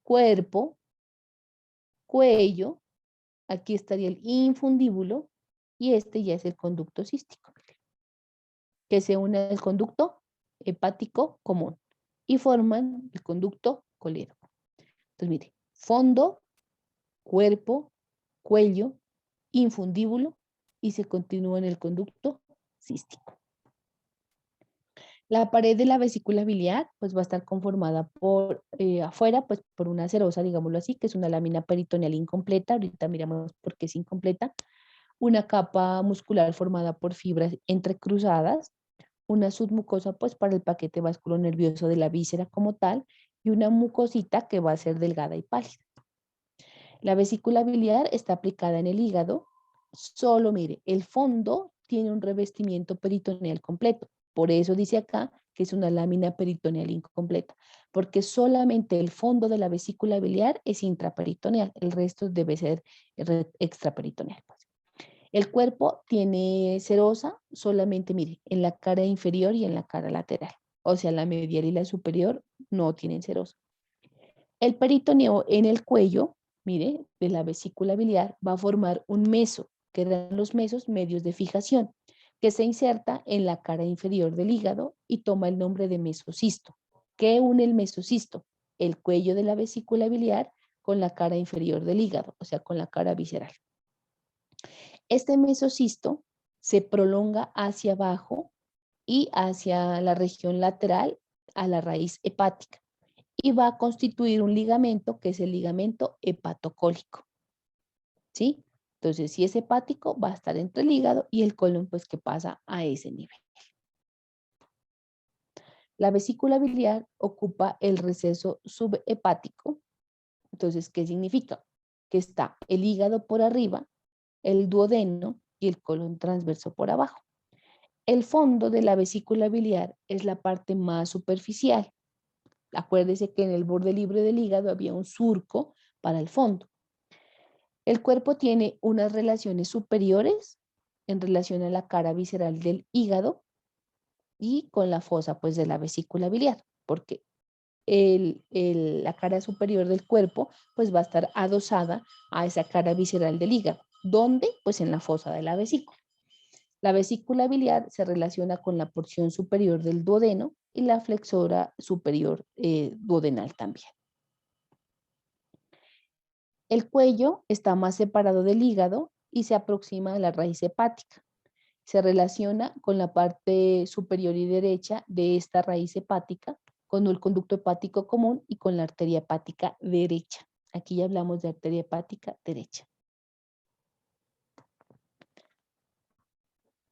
cuerpo, cuello, aquí estaría el infundíbulo y este ya es el conducto cístico, que se une al conducto hepático común y forman el conducto colédoco. Entonces, mire, fondo, cuerpo, cuello, infundíbulo y se continúa en el conducto cístico. La pared de la vesícula biliar pues va a estar conformada por afuera pues por una serosa, digámoslo así, que es una lámina peritoneal incompleta, ahorita miramos por qué es incompleta, una capa muscular formada por fibras entrecruzadas, una submucosa pues para el paquete vasculonervioso de la víscera como tal y una mucosita que va a ser delgada y pálida. La vesícula biliar está aplicada en el hígado, solo mire, el fondo tiene un revestimiento peritoneal completo, por eso dice acá que es una lámina peritoneal incompleta, porque solamente el fondo de la vesícula biliar es intraperitoneal, el resto debe ser extraperitoneal. Pues. El cuerpo tiene serosa solamente, mire, en la cara inferior y en la cara lateral, o sea, la medial y la superior no tienen serosa. El peritoneo en el cuello, mire, de la vesícula biliar va a formar un meso, que eran los mesos medios de fijación, que se inserta en la cara inferior del hígado y toma el nombre de mesocisto. ¿Qué une el mesocisto? El cuello de la vesícula biliar con la cara inferior del hígado, o sea, con la cara visceral. Este mesocisto se prolonga hacia abajo y hacia la región lateral a la raíz hepática y va a constituir un ligamento que es el ligamento hepatocólico. ¿Sí? Entonces, si es hepático, va a estar entre el hígado y el colon, pues que pasa a ese nivel. La vesícula biliar ocupa el receso subhepático. Entonces, ¿qué significa? Que está el hígado por arriba, el duodeno y el colon transverso por abajo. El fondo de la vesícula biliar es la parte más superficial. Acuérdese que en el borde libre del hígado había un surco para el fondo. El cuerpo tiene unas relaciones superiores en relación a la cara visceral del hígado y con la fosa pues de la vesícula biliar, porque la cara superior del cuerpo pues va a estar adosada a esa cara visceral del hígado. ¿Dónde? Pues en la fosa de la vesícula. La vesícula biliar se relaciona con la porción superior del duodeno y la flexora superior duodenal también. El cuello está más separado del hígado y se aproxima a la raíz hepática. Se relaciona con la parte superior y derecha de esta raíz hepática, con el conducto hepático común y con la arteria hepática derecha. Aquí ya hablamos de arteria hepática derecha.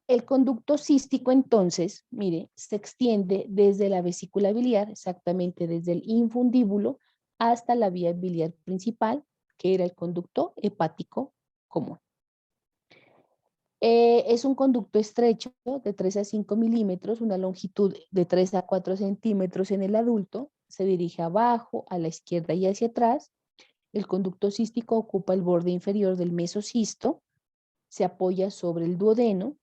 El conducto cístico entonces, mire, se extiende desde la vesícula biliar, exactamente desde el infundíbulo hasta la vía biliar principal, que era el conducto hepático común. Es un conducto estrecho de 3 a 5 milímetros, una longitud de 3 a 4 centímetros en el adulto, se dirige abajo, a la izquierda y hacia atrás. El conducto cístico ocupa el borde inferior del mesocisto, se apoya sobre el duodeno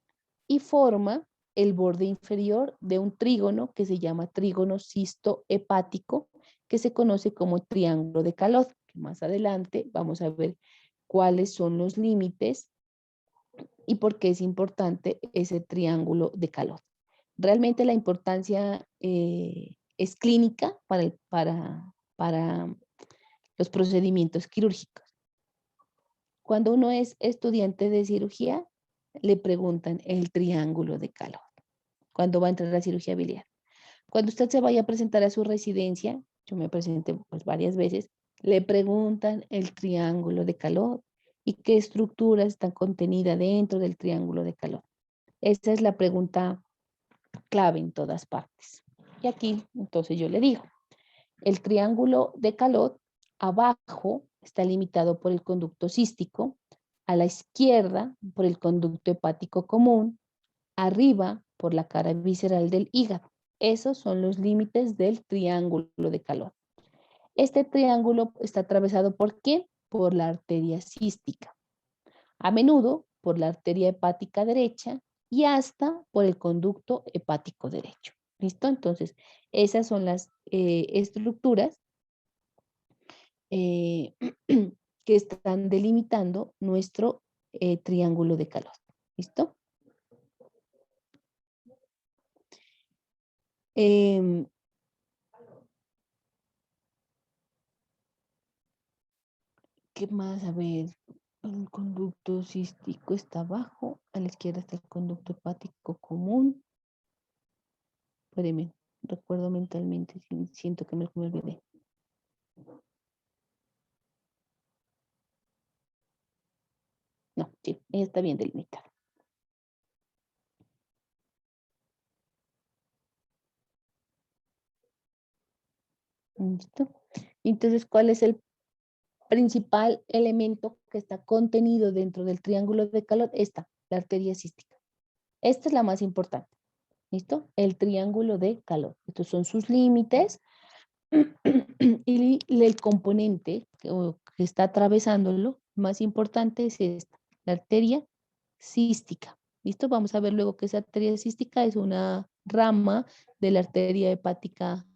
y forma el borde inferior de un trígono que se llama trígono cisto-hepático, que se conoce como triángulo de Calot. Más adelante vamos a ver cuáles son los límites y por qué es importante ese triángulo de Calot. Realmente la importancia es clínica para los procedimientos quirúrgicos. Cuando uno es estudiante de cirugía, le preguntan el triángulo de Calot cuando va a entrar a la cirugía biliar. Cuando usted se vaya a presentar a su residencia, yo me presenté pues varias veces, le preguntan el triángulo de Calot y qué estructuras están contenidas dentro del triángulo de Calot. Esa es la pregunta clave en todas partes. Y aquí, entonces yo le digo, el triángulo de Calot abajo está limitado por el conducto cístico, a la izquierda por el conducto hepático común, arriba por la cara visceral del hígado. Esos son los límites del triángulo de Calot. Este triángulo está atravesado ¿por qué? Por la arteria cística. A menudo por la arteria hepática derecha y hasta por el conducto hepático derecho. ¿Listo? Entonces, esas son las estructuras eh, que están delimitando nuestro triángulo de calor. ¿Listo? Em, ¿Qué más? A ver, el conducto cístico está abajo, a la izquierda está el conducto hepático común. Espérenme, recuerdo mentalmente, siento que me olvidé. No, sí, está bien delimitado. ¿Listo? Entonces, ¿cuál es el principal elemento que está contenido dentro del triángulo de calor? Esta, la arteria cística. Esta es la más importante. ¿Listo? El triángulo de calor. Estos son sus límites y el componente que está atravesándolo más importante es esta, la arteria cística. ¿Listo? Vamos a ver luego que esa arteria cística es una rama de la arteria hepática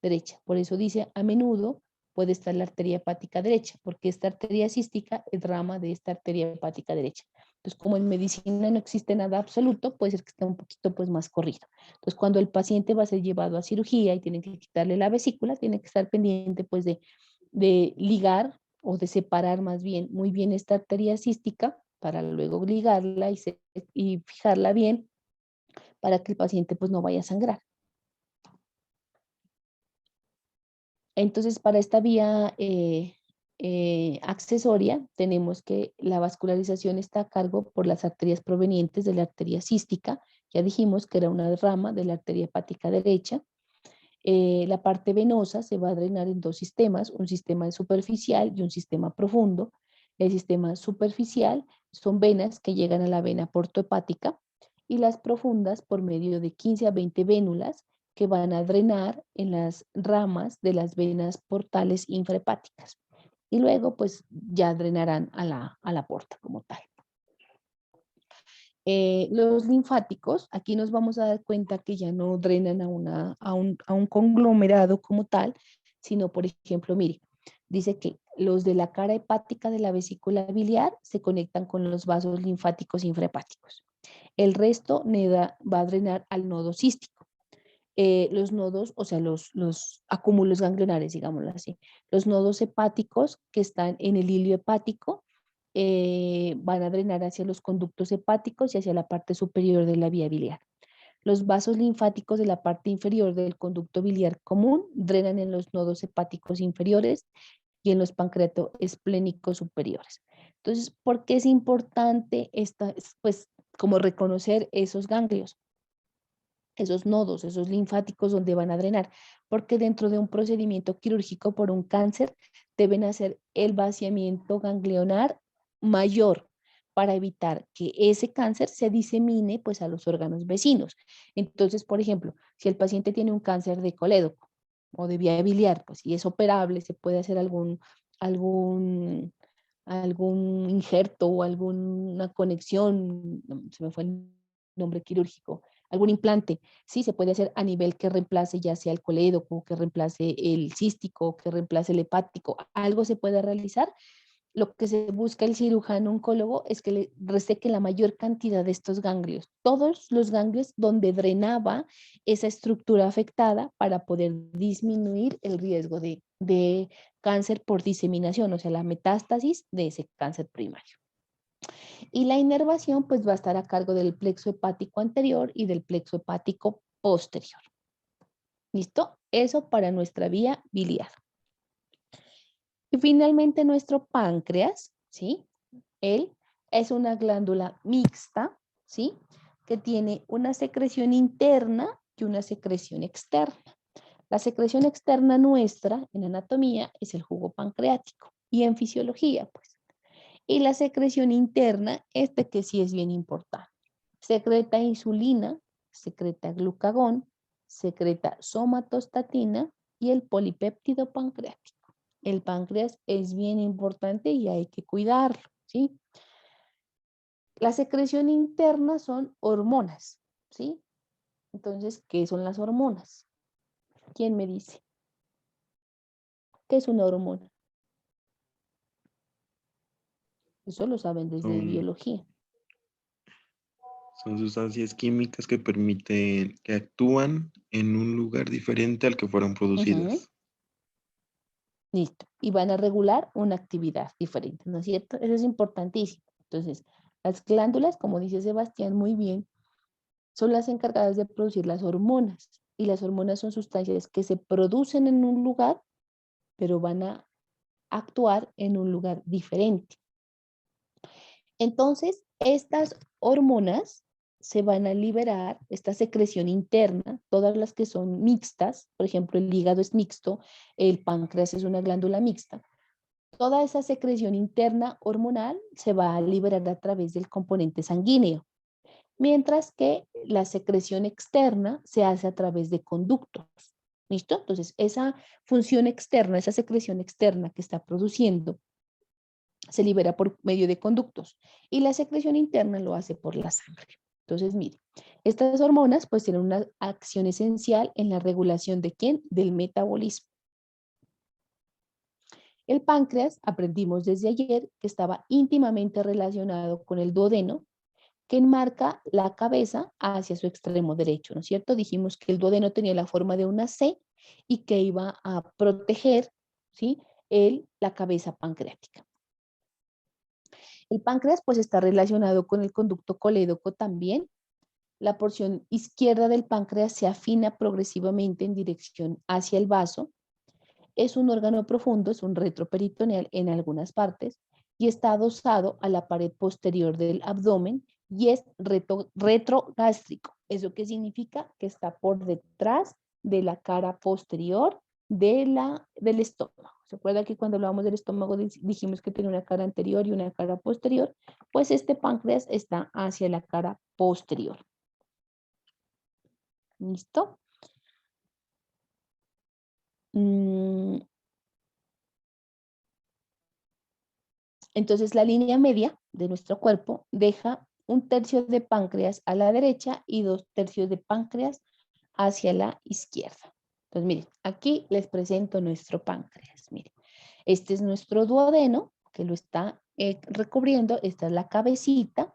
derecha. Por eso dice, a menudo puede estar la arteria hepática derecha, porque esta arteria cística es rama de esta arteria hepática derecha. Entonces, como en medicina no existe nada absoluto, puede ser que esté un poquito pues más corrido. Entonces, cuando el paciente va a ser llevado a cirugía y tienen que quitarle la vesícula, tiene que estar pendiente pues de ligar o de separar más bien, muy bien esta arteria cística para luego ligarla y fijarla bien para que el paciente pues no vaya a sangrar. Entonces, para esta vía accesoria, tenemos que la vascularización está a cargo por las arterias provenientes de la arteria cística. Ya dijimos que era una rama de la arteria hepática derecha. La parte venosa se va a drenar en dos sistemas, un sistema superficial y un sistema profundo. El sistema superficial son venas que llegan a la vena portohepática y las profundas por medio de 15 a 20 vénulas que van a drenar en las ramas de las venas portales infrahepáticas. Y luego pues ya drenarán a la porta como tal. Los linfáticos, aquí nos vamos a dar cuenta que ya no drenan a un conglomerado como tal, sino, por ejemplo, mire, dice que los de la cara hepática de la vesícula biliar se conectan con los vasos linfáticos infrahepáticos. El resto va a drenar al nodo cístico. Los nodos, o sea, los acúmulos ganglionares, digámoslo así, los nodos hepáticos que están en el hilio hepático, van a drenar hacia los conductos hepáticos y hacia la parte superior de la vía biliar. Los vasos linfáticos de la parte inferior del conducto biliar común drenan en los nodos hepáticos inferiores y en los pancreatoesplénicos superiores. Entonces, ¿por qué es importante pues, como reconocer esos ganglios? Esos nodos, esos linfáticos donde van a drenar, porque dentro de un procedimiento quirúrgico por un cáncer deben hacer el vaciamiento ganglionar mayor para evitar que ese cáncer se disemine pues a los órganos vecinos. Entonces, por ejemplo, si el paciente tiene un cáncer de colédoco o de vía biliar, pues si es operable, se puede hacer algún algún injerto o alguna conexión, se me fue el nombre quirúrgico, algún implante, sí, se puede hacer a nivel que reemplace ya sea el colédoco, que reemplace el cístico, que reemplace el hepático, algo se puede realizar. Lo que se busca el cirujano oncólogo es que le reseque la mayor cantidad de estos ganglios, todos los ganglios donde drenaba esa estructura afectada para poder disminuir el riesgo de cáncer por diseminación, o sea, la metástasis de ese cáncer primario. Y la inervación pues va a estar a cargo del plexo hepático anterior y del plexo hepático posterior. ¿Listo? Eso para nuestra vía biliar. Y finalmente nuestro páncreas, ¿sí? Él es una glándula mixta, ¿sí? Que tiene una secreción interna y una secreción externa. La secreción externa nuestra en anatomía es el jugo pancreático y en fisiología, pues. Y la secreción interna, que sí es bien importante. Secreta insulina, secreta glucagón, secreta somatostatina y el polipéptido pancreático. El páncreas es bien importante y hay que cuidarlo, ¿sí? La secreción interna son hormonas, ¿sí? Entonces, ¿qué son las hormonas? ¿Quién me dice? ¿Qué es una hormona? Eso lo saben desde Son, biología. son sustancias químicas que permiten, que actúan en un lugar diferente al que fueron producidas. Ujú. Listo. Y van a regular una actividad diferente, ¿no es cierto? Eso es importantísimo. Entonces, las glándulas, como dice Sebastián muy bien, son las encargadas de producir las hormonas. Y las hormonas son sustancias que se producen en un lugar, pero van a actuar en un lugar diferente. Entonces, estas hormonas se van a liberar, esta secreción interna, todas las que son mixtas, por ejemplo, el hígado es mixto, el páncreas es una glándula mixta. Toda esa secreción interna hormonal se va a liberar a través del componente sanguíneo, mientras que la secreción externa se hace a través de conductos. ¿Listo? Entonces, esa función externa, esa secreción externa que está produciendo, se libera por medio de conductos y la secreción interna lo hace por la sangre. Entonces, mire, estas hormonas pues tienen una acción esencial en la regulación de ¿quién? Del metabolismo. El páncreas, aprendimos desde ayer, que estaba íntimamente relacionado con el duodeno, que enmarca la cabeza hacia su extremo derecho, ¿no es cierto? Dijimos que el duodeno tenía la forma de una C y que iba a proteger, ¿sí? La cabeza pancreática. El páncreas pues está relacionado con el conducto colédoco también. La porción izquierda del páncreas se afina progresivamente en dirección hacia el vaso. Es un órgano profundo, es un retroperitoneal en algunas partes y está adosado a la pared posterior del abdomen y es retrogástrico. ¿Eso qué significa? Que está por detrás de la cara posterior del estómago. ¿Se acuerda que cuando hablábamos del estómago dijimos que tiene una cara anterior y una cara posterior? Pues este páncreas está hacia la cara posterior. ¿Listo? Entonces la línea media de nuestro cuerpo deja 1/3 de páncreas a la derecha y 2/3 de páncreas hacia la izquierda. Entonces miren, aquí les presento nuestro páncreas. Miren, este es nuestro duodeno que lo está recubriendo. Esta es la cabecita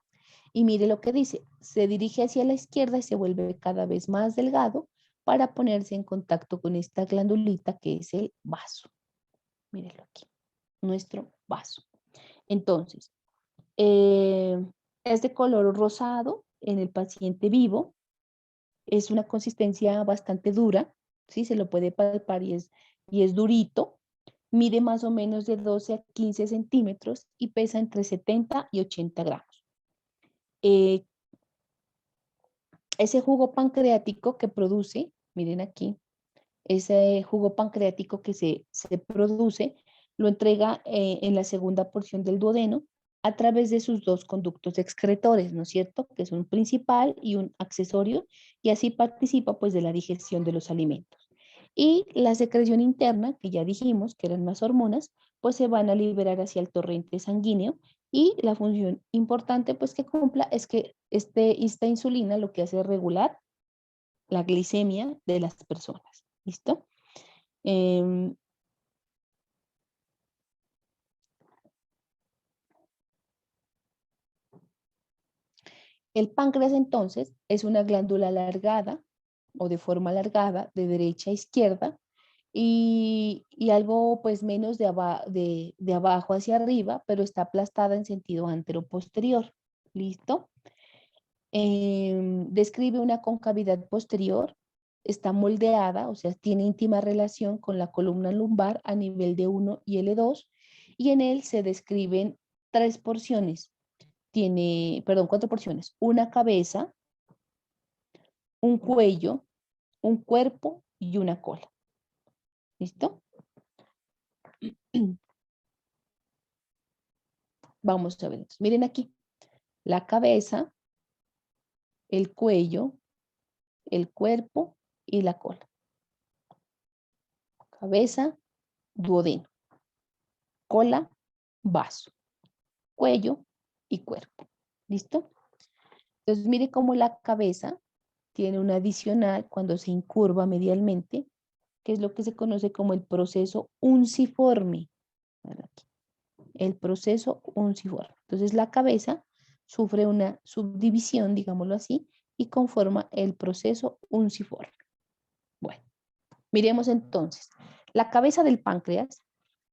y mire lo que dice. Se dirige hacia la izquierda y se vuelve cada vez más delgado para ponerse en contacto con esta glandulita que es el vaso. Mírenlo aquí, nuestro vaso. Entonces, es de color rosado en el paciente vivo, es una consistencia bastante dura, ¿sí? Se lo puede palpar y es durito, mide más o menos de 12 a 15 centímetros y pesa entre 70 y 80 gramos. Ese jugo pancreático que produce, miren aquí, ese jugo pancreático que se produce, lo entrega en la segunda porción del duodeno a través de sus dos conductos excretores, ¿no es cierto? Que es un principal y un accesorio, y así participa pues de la digestión de los alimentos. Y la secreción interna, que ya dijimos que eran más hormonas, pues se van a liberar hacia el torrente sanguíneo y la función importante pues que cumpla es que esta insulina lo que hace es regular la glicemia de las personas. ¿Listo? Eh, el páncreas entonces es una glándula alargada o de forma alargada de derecha a izquierda y algo pues menos de abajo hacia arriba, pero está aplastada en sentido antero-posterior. ¿Listo? Describe una concavidad posterior, está moldeada, o sea, tiene íntima relación con la columna lumbar a nivel de 1 y L2, y en él se describen 3 porciones. Tiene, perdón, 4 porciones. Una cabeza, un cuello, un cuerpo y una cola. ¿Listo? Vamos a ver. Miren aquí. La cabeza, el cuello, el cuerpo y la cola. Cabeza, duodeno. Cola, vaso. Cuello y cuerpo. ¿Listo? Entonces, mire cómo la cabeza tiene un adicional cuando se incurva medialmente, que es lo que se conoce como el proceso unciforme. El proceso unciforme. Entonces la cabeza sufre una subdivisión, digámoslo así, y conforma el proceso unciforme. Bueno, miremos entonces. La cabeza del páncreas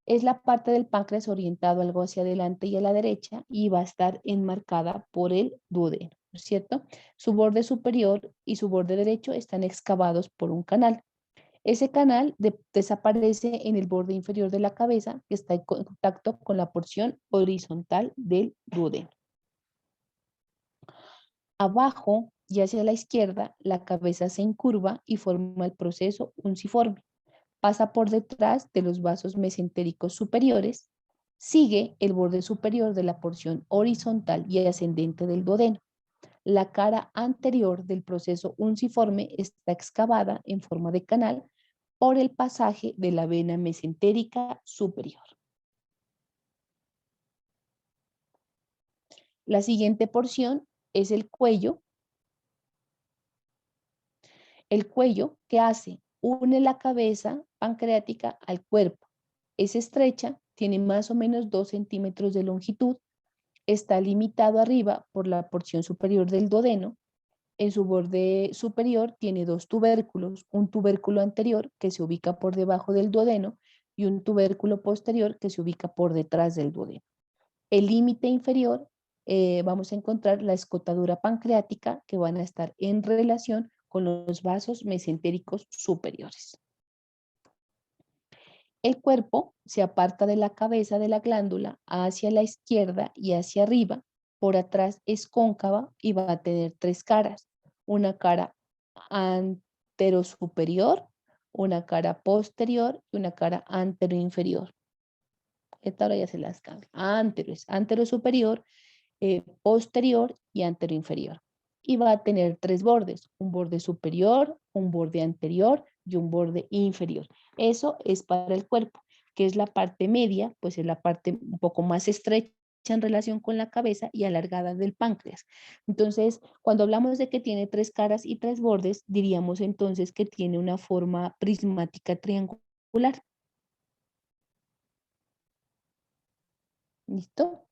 es la parte del páncreas orientado algo hacia adelante y a la derecha y va a estar enmarcada por el duodeno, ¿no es cierto? Su borde superior y su borde derecho están excavados por un canal. Ese canal desaparece en el borde inferior de la cabeza que está en contacto con la porción horizontal del duodeno. Abajo y hacia la izquierda, la cabeza se encurva y forma el proceso unciforme. Pasa por detrás de los vasos mesentéricos superiores, sigue el borde superior de la porción horizontal y ascendente del duodeno. La cara anterior del proceso unciforme está excavada en forma de canal por el pasaje de la vena mesentérica superior. La siguiente porción es el cuello. El cuello, ¿qué hace? Une la cabeza pancreática al cuerpo. Es estrecha, tiene más o menos 2 centímetros de longitud, está limitado arriba por la porción superior del duodeno. En su borde superior tiene 2 tubérculos, un tubérculo anterior que se ubica por debajo del duodeno y un tubérculo posterior que se ubica por detrás del duodeno. El límite inferior, vamos a encontrar la escotadura pancreática que van a estar en relación con los vasos mesentéricos superiores. El cuerpo se aparta de la cabeza de la glándula hacia la izquierda y hacia arriba. Por atrás es cóncava y va a tener 3 caras. Una cara anterosuperior, una cara posterior y una cara anteroinferior. Esta ahora ya se las cambio. Antero es anterosuperior, posterior y anteroinferior. Y va a tener 3 bordes, un borde superior, un borde anterior y un borde inferior. Eso es para el cuerpo, que es la parte media, pues es la parte un poco más estrecha en relación con la cabeza y alargada del páncreas. Entonces, cuando hablamos de que tiene 3 caras y 3 bordes, diríamos entonces que tiene una forma prismática triangular. ¿Listo?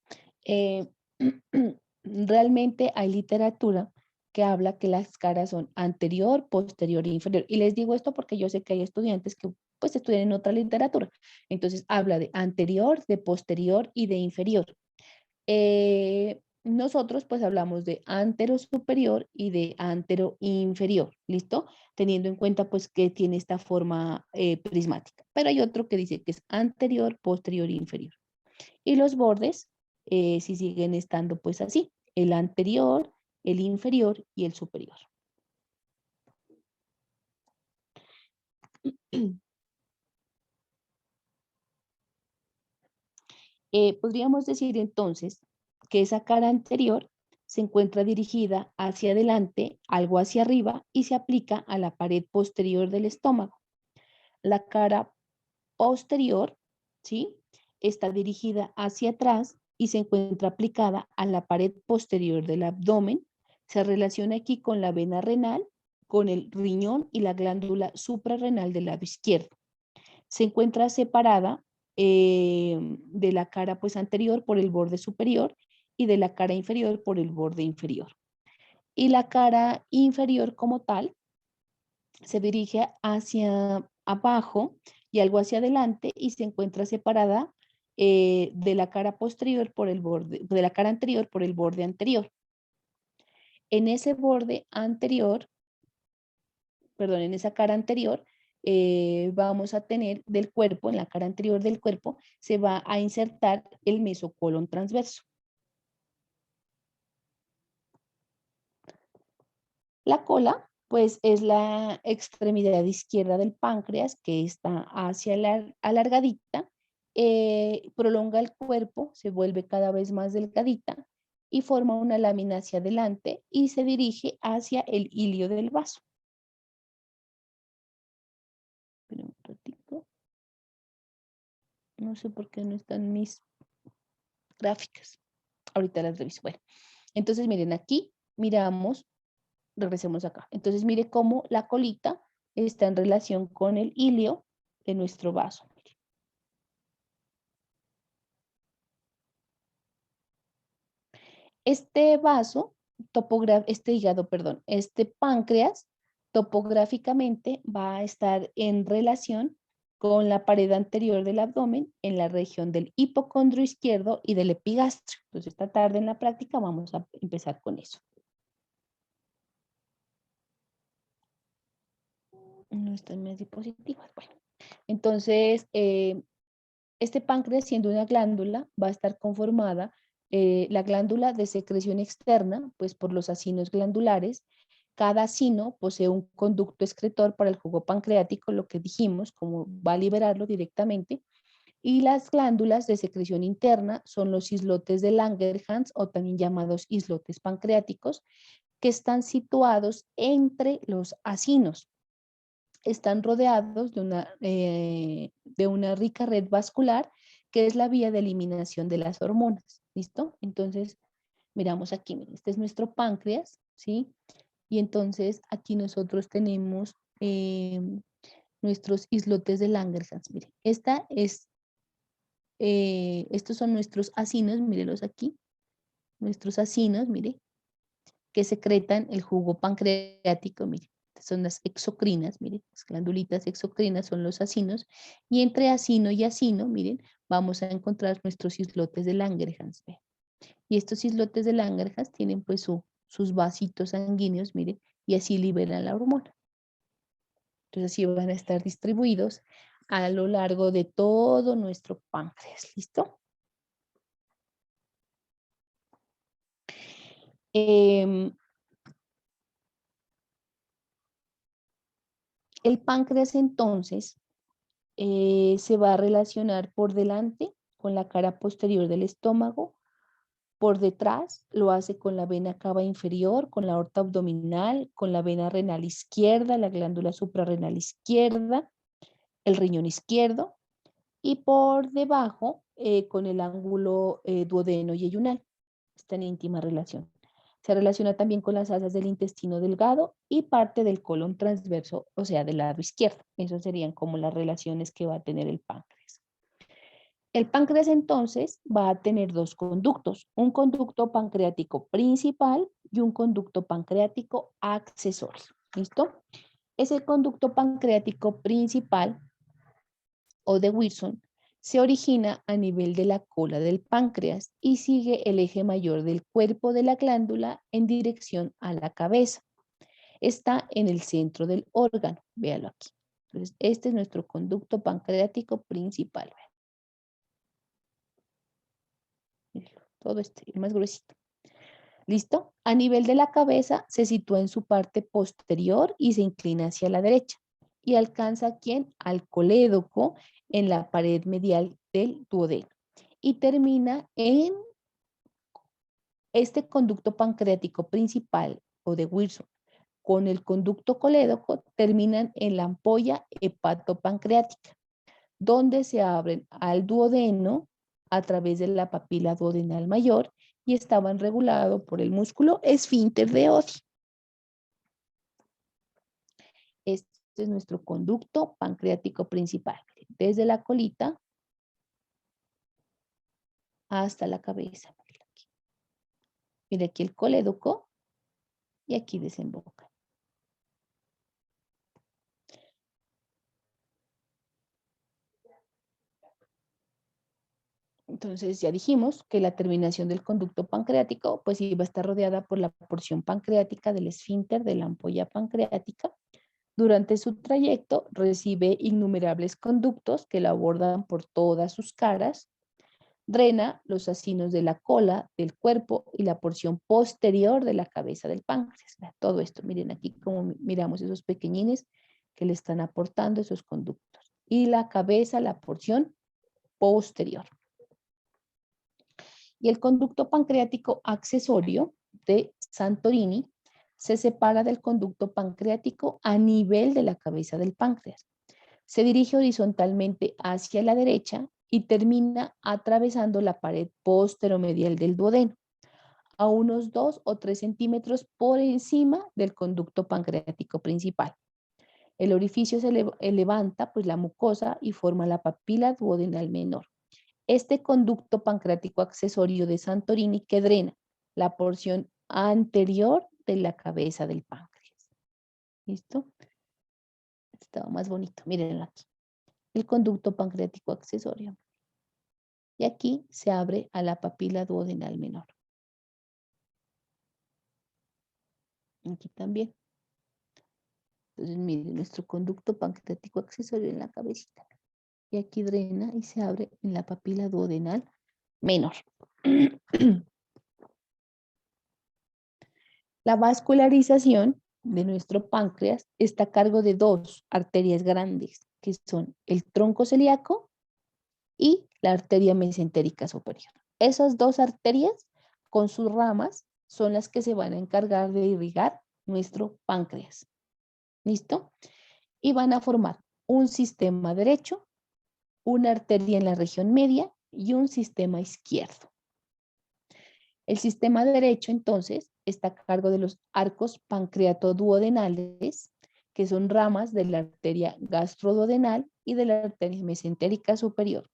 Realmente hay literatura que habla que las caras son anterior, posterior e inferior. Y les digo esto porque yo sé que hay estudiantes que pues estudian en otra literatura. Entonces habla de anterior, de posterior y de inferior. Nosotros pues hablamos de antero superior y de antero inferior, ¿listo? Teniendo en cuenta pues que tiene esta forma prismática. Pero hay otro que dice que es anterior, posterior e inferior. Y los bordes, si siguen estando pues así, el anterior, el inferior y el superior. Podríamos decir entonces que esa cara anterior se encuentra dirigida hacia adelante, algo hacia arriba, y se aplica a la pared posterior del estómago. La cara posterior, ¿sí? Está dirigida hacia atrás y se encuentra aplicada a la pared posterior del abdomen. Se relaciona aquí con la vena renal, con el riñón y la glándula suprarrenal del lado izquierdo. Se encuentra separada de la cara pues, anterior por el borde superior y de la cara inferior por el borde inferior. Y la cara inferior como tal se dirige hacia abajo y algo hacia adelante y se encuentra separada de la cara posterior por el borde, de la cara anterior por el borde anterior. En ese borde anterior, perdón, en esa cara anterior, vamos a tener del cuerpo, en la cara anterior del cuerpo, se va a insertar el mesocolon transverso. La cola, pues es la extremidad izquierda del páncreas que está hacia la alargadita, prolonga el cuerpo, se vuelve cada vez más delgadita y forma una lámina hacia adelante y se dirige hacia el hilio del vaso. Esperen un ratito. No sé por qué no están mis gráficas. Ahorita las reviso. Bueno, entonces miren aquí, miramos. Regresemos acá. Entonces, mire cómo la colita está en relación con el hilio de nuestro vaso. Este vaso, este hígado, perdón, este páncreas, topográficamente va a estar en relación con la pared anterior del abdomen en la región del hipocondrio izquierdo y del epigastrio. Entonces, esta tarde en la práctica vamos a empezar con eso. No están mis diapositivas. Bueno, entonces, este páncreas, siendo una glándula, va a estar conformada, la glándula de secreción externa, pues por los acinos glandulares. Cada acino posee un conducto excretor para el jugo pancreático, lo que dijimos, como va a liberarlo directamente. Y las glándulas de secreción interna son los islotes de Langerhans, o también llamados islotes pancreáticos, que están situados entre los acinos. Están rodeados de una rica red vascular, que es la vía de eliminación de las hormonas. ¿Listo? Entonces, miramos aquí, miren, este es nuestro páncreas, ¿sí? Y entonces aquí nosotros tenemos nuestros islotes de Langerhans. Miren, estos son nuestros acinos, mírenlos aquí, nuestros acinos, mire, que secretan el jugo pancreático, mire. Son las exocrinas, miren, las glandulitas exocrinas son los acinos, y entre acino y acino, miren, vamos a encontrar nuestros islotes de Langerhans. ¿Ve? Y estos islotes de Langerhans tienen pues sus vasitos sanguíneos, miren, y así liberan la hormona. Entonces así van a estar distribuidos a lo largo de todo nuestro páncreas. ¿Listo? El páncreas entonces se va a relacionar por delante con la cara posterior del estómago, por detrás lo hace con la vena cava inferior, con la aorta abdominal, con la vena renal izquierda, la glándula suprarrenal izquierda, el riñón izquierdo, y por debajo con el ángulo duodeno y yeyunal. Está en íntima relación. Se relaciona también con las asas del intestino delgado y parte del colon transverso, o sea, del lado izquierdo. Esas serían como las relaciones que va a tener el páncreas. El páncreas entonces va a tener dos conductos, un conducto pancreático principal y un conducto pancreático accesorio. ¿Listo? Ese conducto pancreático principal o de Wilson se origina a nivel de la cola del páncreas y sigue el eje mayor del cuerpo de la glándula en dirección a la cabeza. Está en el centro del órgano, véalo aquí. Entonces, este es nuestro conducto pancreático principal. Mírenlo, todo este, el más gruesito. ¿Listo? A nivel de la cabeza se sitúa en su parte posterior y se inclina hacia la derecha. Y alcanza ¿quién? Al colédoco en la pared medial del duodeno. Y termina en este conducto pancreático principal o de Wilson con el conducto colédoco terminan en la ampolla hepatopancreática, donde se abren al duodeno a través de la papila duodenal mayor y estaban regulados por el músculo esfínter de Oddi. Este es nuestro conducto pancreático principal, desde la colita hasta la cabeza. Mire aquí el colédoco y aquí desemboca. Entonces ya dijimos que la terminación del conducto pancreático pues iba a estar rodeada por la porción pancreática del esfínter de la ampolla pancreática. Durante su trayecto recibe innumerables conductos que la abordan por todas sus caras. Drena los acinos de la cola, del cuerpo y la porción posterior de la cabeza del páncreas. Todo esto, miren aquí como miramos esos pequeñines que le están aportando esos conductos. Y la cabeza, la porción posterior. Y el conducto pancreático accesorio de Santorini se separa del conducto pancreático a nivel de la cabeza del páncreas. Se dirige horizontalmente hacia la derecha y termina atravesando la pared posteromedial del duodeno, a unos 2 o 3 centímetros por encima del conducto pancreático principal. El orificio se levanta pues la mucosa y forma la papila duodenal menor. Este conducto pancreático accesorio de Santorini que drena la porción anterior de la cabeza del páncreas. ¿Listo? Estaba más bonito. Mírenlo aquí. El conducto pancreático accesorio. Y aquí se abre a la papila duodenal menor. Aquí también. Entonces, miren, nuestro conducto pancreático accesorio en la cabecita. Y aquí drena y se abre en la papila duodenal menor. La vascularización de nuestro páncreas está a cargo de dos arterias grandes, que son el tronco celíaco y la arteria mesentérica superior. Esas dos arterias, con sus ramas, son las que se van a encargar de irrigar nuestro páncreas. ¿Listo? Y van a formar un sistema derecho, una arteria en la región media y un sistema izquierdo. El sistema derecho, entonces, está a cargo de los arcos pancreatoduodenales, que son ramas de la arteria gastroduodenal y de la arteria mesentérica superior.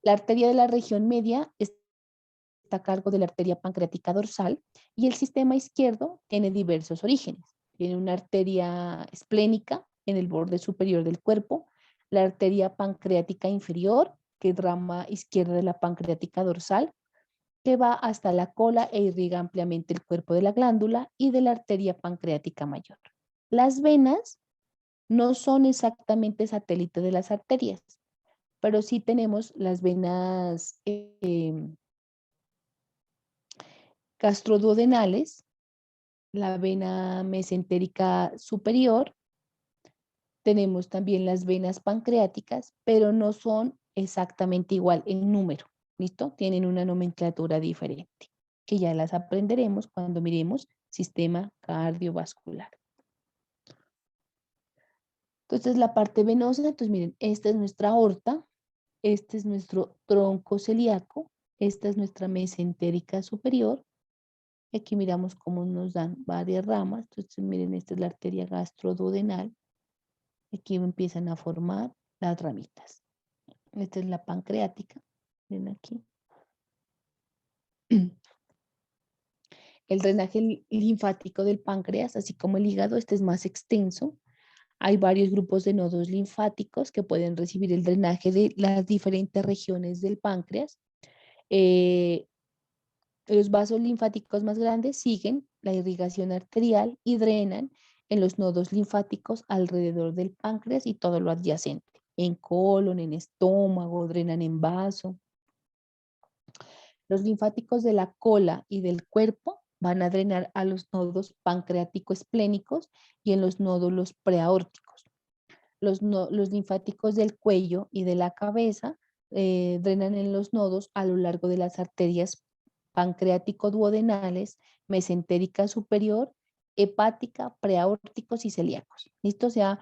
La arteria de la región media está a cargo de la arteria pancreática dorsal y el sistema izquierdo tiene diversos orígenes. Tiene una arteria esplénica en el borde superior del cuerpo, la arteria pancreática inferior, que es rama izquierda de la pancreática dorsal, que va hasta la cola e irriga ampliamente el cuerpo de la glándula, y de la arteria pancreática mayor. Las venas no son exactamente satélites de las arterias, pero sí tenemos las venas gastroduodenales, la vena mesentérica superior, tenemos también las venas pancreáticas, pero no son exactamente igual en número, ¿listo? Tienen una nomenclatura diferente, que ya las aprenderemos cuando miremos sistema cardiovascular. Entonces, la parte venosa, entonces miren, esta es nuestra aorta, este es nuestro tronco celíaco, esta es nuestra mesentérica superior. Aquí miramos cómo nos dan varias ramas. Entonces, miren, esta es la arteria gastroduodenal. Aquí empiezan a formar las ramitas. Esta es la pancreática. Ven aquí. El drenaje linfático del páncreas, así como el hígado, este es más extenso. Hay varios grupos de nodos linfáticos que pueden recibir el drenaje de las diferentes regiones del páncreas. Los vasos linfáticos más grandes siguen la irrigación arterial y drenan en los nodos linfáticos alrededor del páncreas y todo lo adyacente. En colon, en estómago, drenan en vaso. Los linfáticos de la cola y del cuerpo van a drenar a los nodos pancreático-esplénicos y en los nódulos preaórticos. Los linfáticos del cuello y de la cabeza drenan en los nodos a lo largo de las arterias pancreático-duodenales, mesentérica superior, hepática, preaórticos y celíacos. ¿Listo? O sea,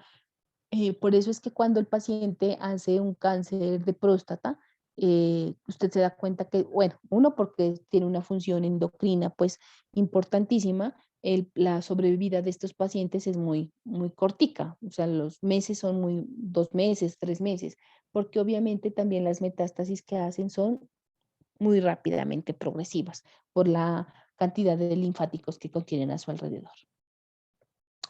por eso es que cuando el paciente hace un cáncer de próstata, usted se da cuenta que, bueno, uno porque tiene una función endocrina pues importantísima, la sobrevida de estos pacientes es muy, muy cortica, o sea, los meses son muy 2 meses, 3 meses, porque obviamente también las metástasis que hacen son muy rápidamente progresivas por la cantidad de linfáticos que contienen a su alrededor.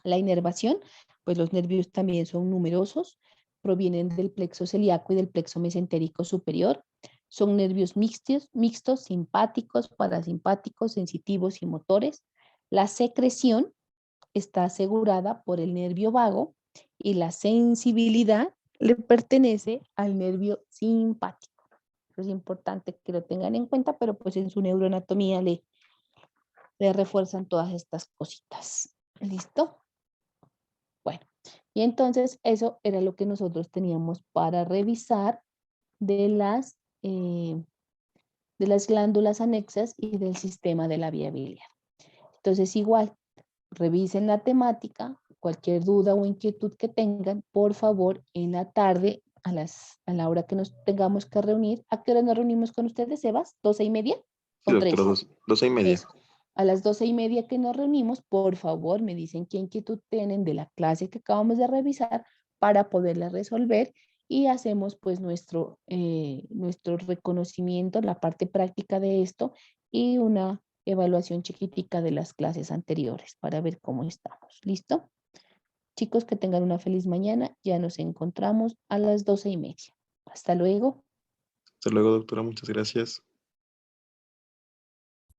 La inervación, pues los nervios también son numerosos, provienen del plexo celíaco y del plexo mesentérico superior. Son nervios mixtos, simpáticos, parasimpáticos, sensitivos y motores. La secreción está asegurada por el nervio vago y la sensibilidad le pertenece al nervio simpático. Es importante que lo tengan en cuenta, pero pues en su neuroanatomía le refuerzan todas estas cositas. ¿Listo? Bueno, y entonces eso era lo que nosotros teníamos para revisar de las glándulas anexas y del sistema de la viabilidad. Entonces igual, revisen la temática, cualquier duda o inquietud que tengan, por favor, en la tarde, a la hora que nos tengamos que reunir. ¿A qué hora nos reunimos con ustedes, Sebas? ¿12:30? Sí, ¿O doctora, 3? 12:30. Eso. A las 12:30 que nos reunimos, por favor, me dicen qué inquietud tienen de la clase que acabamos de revisar para poderla resolver y hacemos pues nuestro reconocimiento, la parte práctica de esto y una evaluación chiquitica de las clases anteriores para ver cómo estamos. ¿Listo? Chicos, que tengan una feliz mañana. Ya nos encontramos a las 12:30. Hasta luego. Hasta luego, doctora. Muchas gracias.